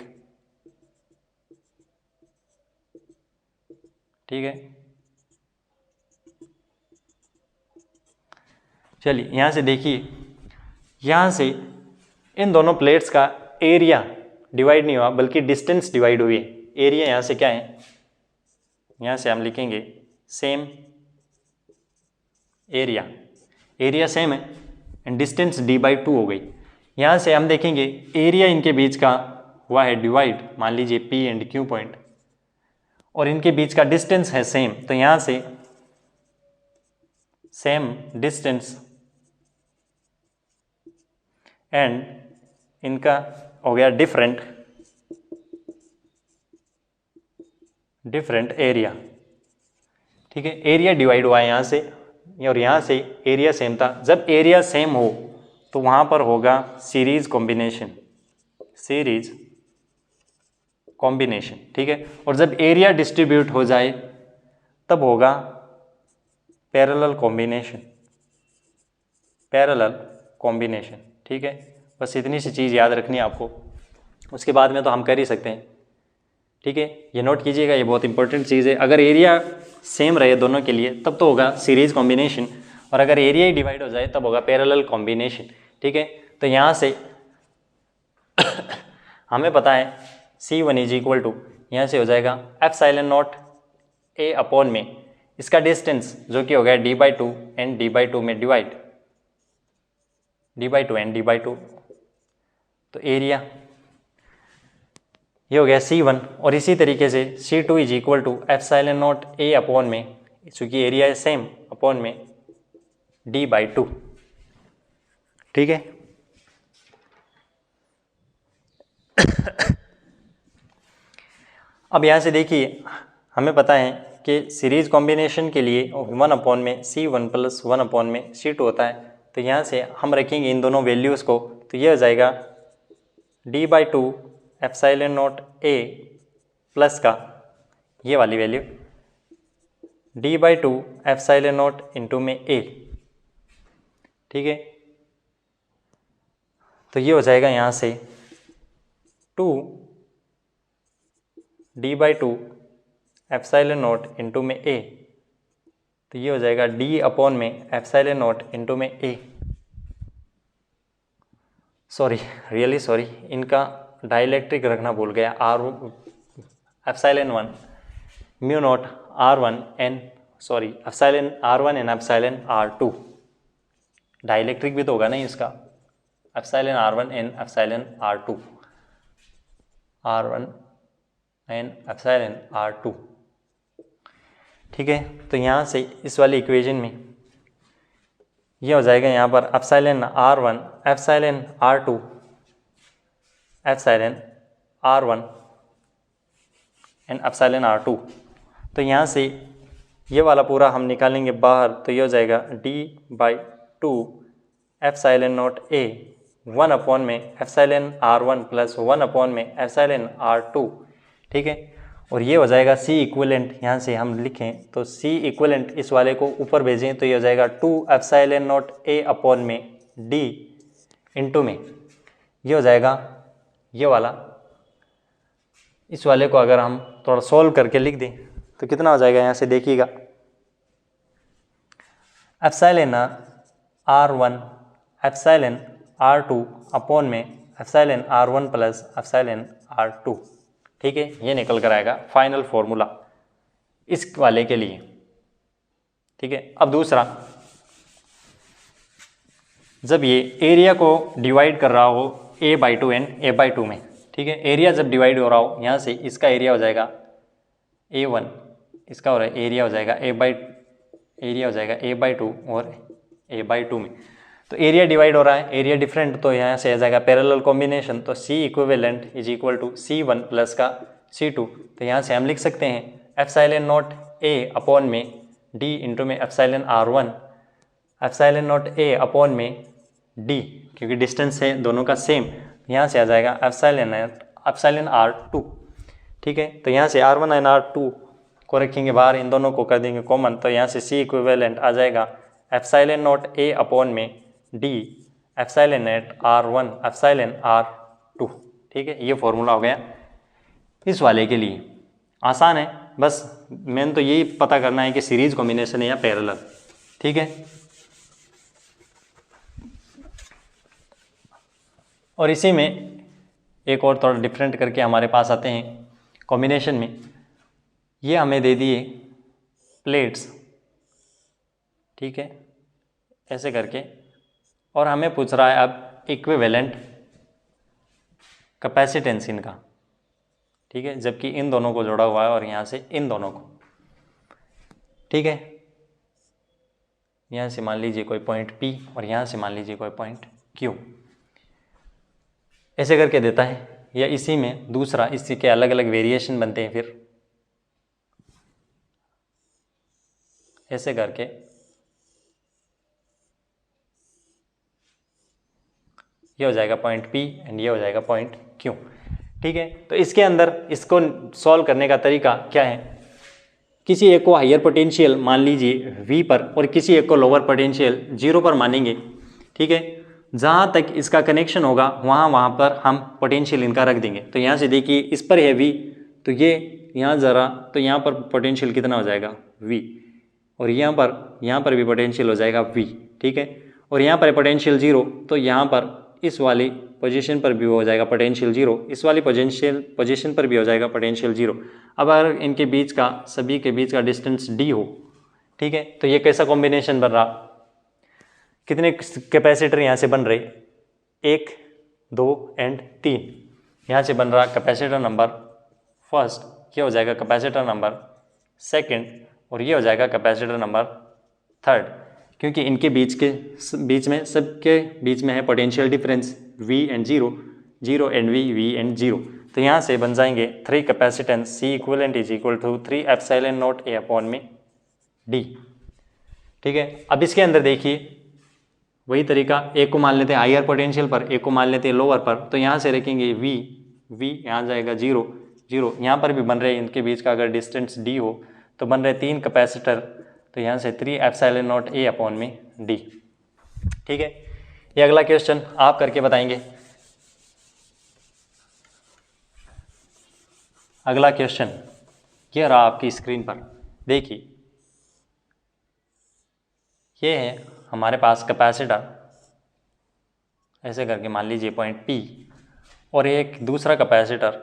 ठीक है। चलिए यहाँ से देखिए, यहाँ से इन दोनों प्लेट्स का एरिया डिवाइड नहीं हुआ बल्कि डिस्टेंस डिवाइड हुई है। एरिया यहाँ से क्या है, यहाँ से हम लिखेंगे सेम एरिया, एरिया सेम है एंड डिस्टेंस d/2 हो गई। यहाँ से हम देखेंगे एरिया इनके बीच का हुआ है डिवाइड, मान लीजिए P एंड Q पॉइंट, और इनके बीच का डिस्टेंस है सेम, तो यहाँ से सेम डिस्टेंस एंड इनका हो गया डिफरेंट एरिया, ठीक है। एरिया डिवाइड हुआ है यहाँ से, और यहाँ से एरिया सेम था। जब एरिया सेम हो तो वहाँ पर होगा सीरीज कॉम्बिनेशन, ठीक है। और जब एरिया डिस्ट्रीब्यूट हो जाए तब होगा पैरेलल कॉम्बिनेशन, ठीक है। बस इतनी सी चीज़ याद रखनी है आपको, उसके बाद में तो हम कर ही सकते हैं, ठीक है। ये नोट कीजिएगा, ये बहुत इंपॉर्टेंट चीज़ है। अगर एरिया सेम रहे दोनों के लिए तब तो होगा सीरीज कॉम्बिनेशन, और अगर एरिया ही डिवाइड हो जाए तब होगा पैरेलल कॉम्बिनेशन, ठीक है। तो यहाँ से हमें पता है C1 इज इक्वल टू, यहाँ से हो जाएगा ε0 A अपॉन में इसका डिस्टेंस जो कि हो गया d/2 एंड d/2 में डिवाइड, d/2 एंड d/2, तो एरिया ये हो गया C1। और इसी तरीके से C2 is equal to ε0 A upon में, चूंकि एरिया है सेम, अपॉन में d/2, ठीक है। अब यहाँ से देखिए हमें पता है कि सीरीज कॉम्बिनेशन के लिए 1 अपॉन में C1 प्लस 1 अपॉन में C2 होता है। तो यहाँ से हम रखेंगे इन दोनों वैल्यूज़ को, तो ये हो जाएगा d/2 ε0 A प्लस का ये वाली वैल्यू d/2 ε0 इंटू में A, ठीक है। तो ये हो जाएगा यहाँ से 2 d/2 ε0 इंटू में A, तो ये हो जाएगा d अपॉन में ε0 इंटू में A। सॉरी, रियली सॉरी, इनका डाइलेक्ट्रिक रखना भूल गया, ε1 mu naught r1 n, sorry εr1 and εr2, dielectric भी तो होगा नहीं इसका, εr1 and εr2, r1 and εr2। ठीक है। तो यहाँ से इस वाली इक्वेशन में ये हो जाएगा यहाँ पर epsilon R1 epsilon R2 epsilon R1 and epsilon R2। तो यहाँ से ये वाला पूरा हम निकालेंगे बाहर, तो ये हो जाएगा D/2 epsilon naught A 1 upon में एप्सिलॉन R1 प्लस 1 अपॉन में एप्सिलॉन R2। ठीक है। और ये हो जाएगा C इक्विवेलेंट, यहाँ से हम लिखें तो C इक्विवेलेंट इस वाले को ऊपर भेजें तो ये हो जाएगा 2 एप्सिलॉन नॉट A अपॉन में D इंटू में ये हो जाएगा ये वाला। इस वाले को अगर हम थोड़ा सॉल्व करके लिख दें तो कितना हो जाएगा, यहाँ से देखिएगा epsilon R1 epsilon R2 upon में epsilon R1 plus epsilon R2। ठीक है, ये निकल कर आएगा फाइनल फॉर्मूला इस वाले के लिए। ठीक है। अब दूसरा, जब ये एरिया को डिवाइड कर रहा हो A/2 एंड A/2 में, ठीक है, एरिया जब डिवाइड हो रहा हो, यहाँ से इसका एरिया हो जाएगा A1, इसका हो रहा है एरिया हो जाएगा A/2 और A/2 में। तो एरिया डिवाइड हो रहा है, एरिया डिफरेंट, तो यहाँ से आ जाएगा पैरेलल कॉम्बिनेशन। तो C equivalent is equal to C1 plus का C2। तो यहाँ से हम लिख सकते हैं एप्सिलॉन नॉट A अपॉन में D इंटू में epsilon R1 epsilon naught A upon में D, क्योंकि डिस्टेंस है दोनों का सेम। यहाँ से आ जाएगा एप्सिलॉन R2। ठीक है। तो यहाँ से R1 एंड R2 को रखेंगे बाहर, इन दोनों को कर देंगे कॉमन। तो यहाँ से C इक्विवेलेंट आ जाएगा एप्सिलॉन नॉट A अपॉन में D epsilon not R1 epsilon R2। ठीक है, ये फॉर्मूला हो गया इस वाले के लिए। आसान है, बस मेन तो यही पता करना है कि सीरीज कॉम्बिनेशन है या पैरेलल। ठीक है। और इसी में एक और थोड़ा डिफरेंट करके हमारे पास आते हैं कॉम्बिनेशन में। ये हमें दे दिए प्लेट्स, ठीक है, ऐसे करके, और हमें पूछ रहा है अब इक्विवेलेंट कैपेसिटेंस इनका। ठीक है, जबकि इन दोनों को जोड़ा हुआ है और यहाँ से इन दोनों को। ठीक है, यहाँ से मान लीजिए कोई पॉइंट P और यहाँ से मान लीजिए कोई पॉइंट Q, ऐसे करके देता है। या इसी में दूसरा, इसी के अलग अलग वेरिएशन बनते हैं, फिर ऐसे करके ये हो जाएगा पॉइंट P एंड ये हो जाएगा पॉइंट Q। ठीक है। तो इसके अंदर इसको सॉल्व करने का तरीका क्या है, किसी एक को हायर पोटेंशियल मान लीजिए V पर और किसी एक को लोअर पोटेंशियल 0 पर मानेंगे। ठीक है, जहाँ तक इसका कनेक्शन होगा वहाँ पर हम पोटेंशियल इनका रख देंगे। तो यहाँ से देखिए इस पर है V, तो ये यहाँ ज़रा, तो यहाँ पर पोटेंशियल कितना हो जाएगा V, और यहाँ पर भी पोटेंशियल हो जाएगा V। ठीक है, और यहाँ पर पोटेंशियल 0, तो यहाँ पर इस वाली पोजीशन पर भी हो जाएगा पोटेंशियल 0, इस वाली पोजीशन पर भी हो जाएगा पोटेंशियल 0। अब अगर इनके बीच का, सभी के बीच का डिस्टेंस D हो, ठीक है, तो ये कैसा कॉम्बिनेशन बन रहा, कितने कैपेसिटर यहाँ से बन रहे, 1 2 एंड 3, यहाँ से बन रहा कैपेसिटर नंबर फर्स्ट, ये हो जाएगा कैपेसिटर नंबर सेकंड, और ये हो जाएगा कैपेसिटर नंबर थर्ड, क्योंकि इनके बीच में सबके बीच में है potential difference V and 0, 0 and V and 0। तो यहाँ से बन जाएंगे 3 capacitance C equivalent is equal to 3 epsilon naught A upon में D। ठीक है, अब इसके अंदर देखिए वही तरीका, एक को मान लेते हैं हायर पोटेंशियल पर, एक को मान लेते हैं लोअर पर। तो यहाँ से रखेंगे V यहाँ जाएगा 0 0, यहाँ पर भी बन रहे हैं इनके बीच का अगर डिस्टेंस D हो तो बन रहे 3 कैपेसिटर, तो यहाँ से 3 एप्सिलॉन नॉट A अपॉन में D। ठीक है, ये अगला क्वेश्चन आप करके बताएंगे। अगला क्वेश्चन ये रहा आपकी स्क्रीन पर, देखिए ये है हमारे पास कैपेसिटर, ऐसे करके मान लीजिए पॉइंट P, और एक दूसरा कैपेसिटर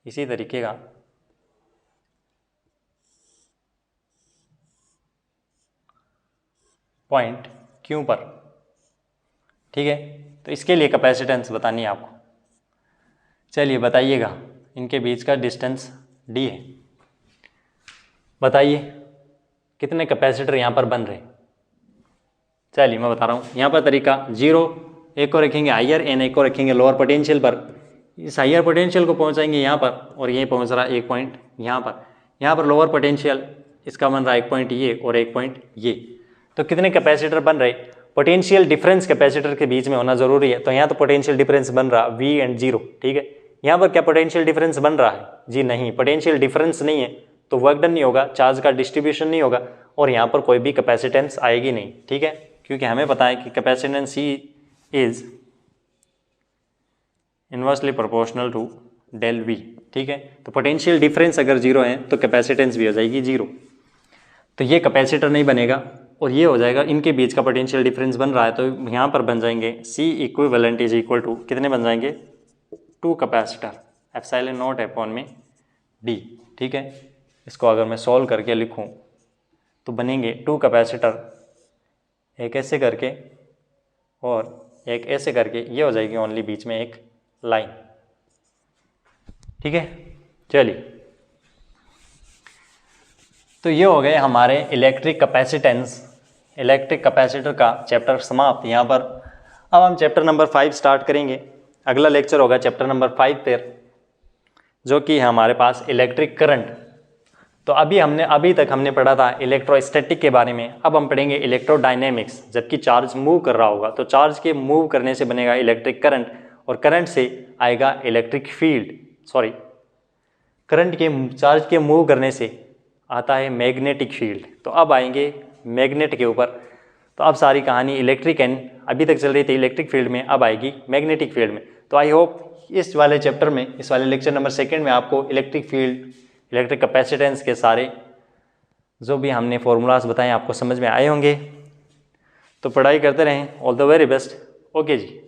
इसी तरीके का पॉइंट Q पर। ठीक है, तो इसके लिए कैपेसिटेंस बतानी है आपको। चलिए बताइएगा, इनके बीच का डिस्टेंस D है, बताइए कितने कैपेसिटर यहाँ पर बन रहे। चलिए मैं बता रहा हूँ, यहाँ पर तरीका 0 एक को रखेंगे हायर एन, एक को रखेंगे लोअर पोटेंशियल पर। इस हायर पोटेंशियल को पहुँचाएंगे यहाँ पर और ये पहुँच रहा है एक पॉइंट यहाँ पर लोअर पोटेंशियल इसका बन रहा है एक पॉइंट ये और एक पॉइंट ये। तो कितने कैपेसिटर बन रहे, पोटेंशियल डिफरेंस कैपेसिटर के बीच में होना जरूरी है। तो यहाँ तो पोटेंशियल डिफरेंस बन रहा V एंड 0, ठीक है। यहाँ पर क्या पोटेंशियल डिफरेंस बन रहा है जी, नहीं, पोटेंशियल डिफरेंस नहीं है तो वर्क डन नहीं होगा, चार्ज का डिस्ट्रीब्यूशन नहीं होगा और यहाँ पर कोई भी कैपेसिटेंस आएगी नहीं, ठीक है, क्योंकि हमें पता है कि capacitance C is inversely proportional to del V, ठीक है। तो पोटेंशियल डिफरेंस अगर 0 है तो कैपेसिटेंस भी हो जाएगी 0। तो ये कैपेसिटर नहीं बनेगा और ये हो जाएगा, इनके बीच का पोटेंशियल डिफरेंस बन रहा है तो यहाँ पर बन जाएंगे C equivalent is equal to कितने बन जाएंगे 2 कैपेसिटर एप्सिलॉन नॉट अपॉन में D, ठीक है। इसको अगर मैं सॉल्व करके लिखूँ तो बनेंगे 2 कैपेसिटर, एक ऐसे करके और एक ऐसे करके, ये हो जाएगी ओनली बीच में एक लाइन, ठीक है। चलिए तो ये हो गए हमारे इलेक्ट्रिक कैपेसिटेंस, इलेक्ट्रिक कैपेसिटर का चैप्टर समाप्त यहाँ पर। अब हम चैप्टर नंबर 5 स्टार्ट करेंगे। अगला लेक्चर होगा चैप्टर नंबर 5 पर, जो कि है हमारे पास इलेक्ट्रिक करंट। तो अभी तक हमने पढ़ा था इलेक्ट्रोस्टैटिक के बारे में, अब हम पढ़ेंगे इलेक्ट्रोडायनेमिक्स। जबकि चार्ज मूव कर रहा होगा तो चार्ज के मूव करने से बनेगा इलेक्ट्रिक करंट और करंट से आएगा इलेक्ट्रिक फील्ड, सॉरी करंट के चार्ज के मूव करने से आता है मैग्नेटिक फील्ड। तो अब आएंगे मैग्नेट के ऊपर। तो अब सारी कहानी इलेक्ट्रिक एंड अभी तक चल रही थी इलेक्ट्रिक फील्ड में, अब आएगी मैग्नेटिक फील्ड में। तो आई होप इस वाले चैप्टर में, इस वाले लेक्चर नंबर 2 में आपको इलेक्ट्रिक फील्ड, इलेक्ट्रिक कैपेसिटेंस के सारे जो भी हमने फॉर्मूलाज बताए आपको समझ में आए होंगे। तो पढ़ाई करते रहें। All the very best. Okay ji.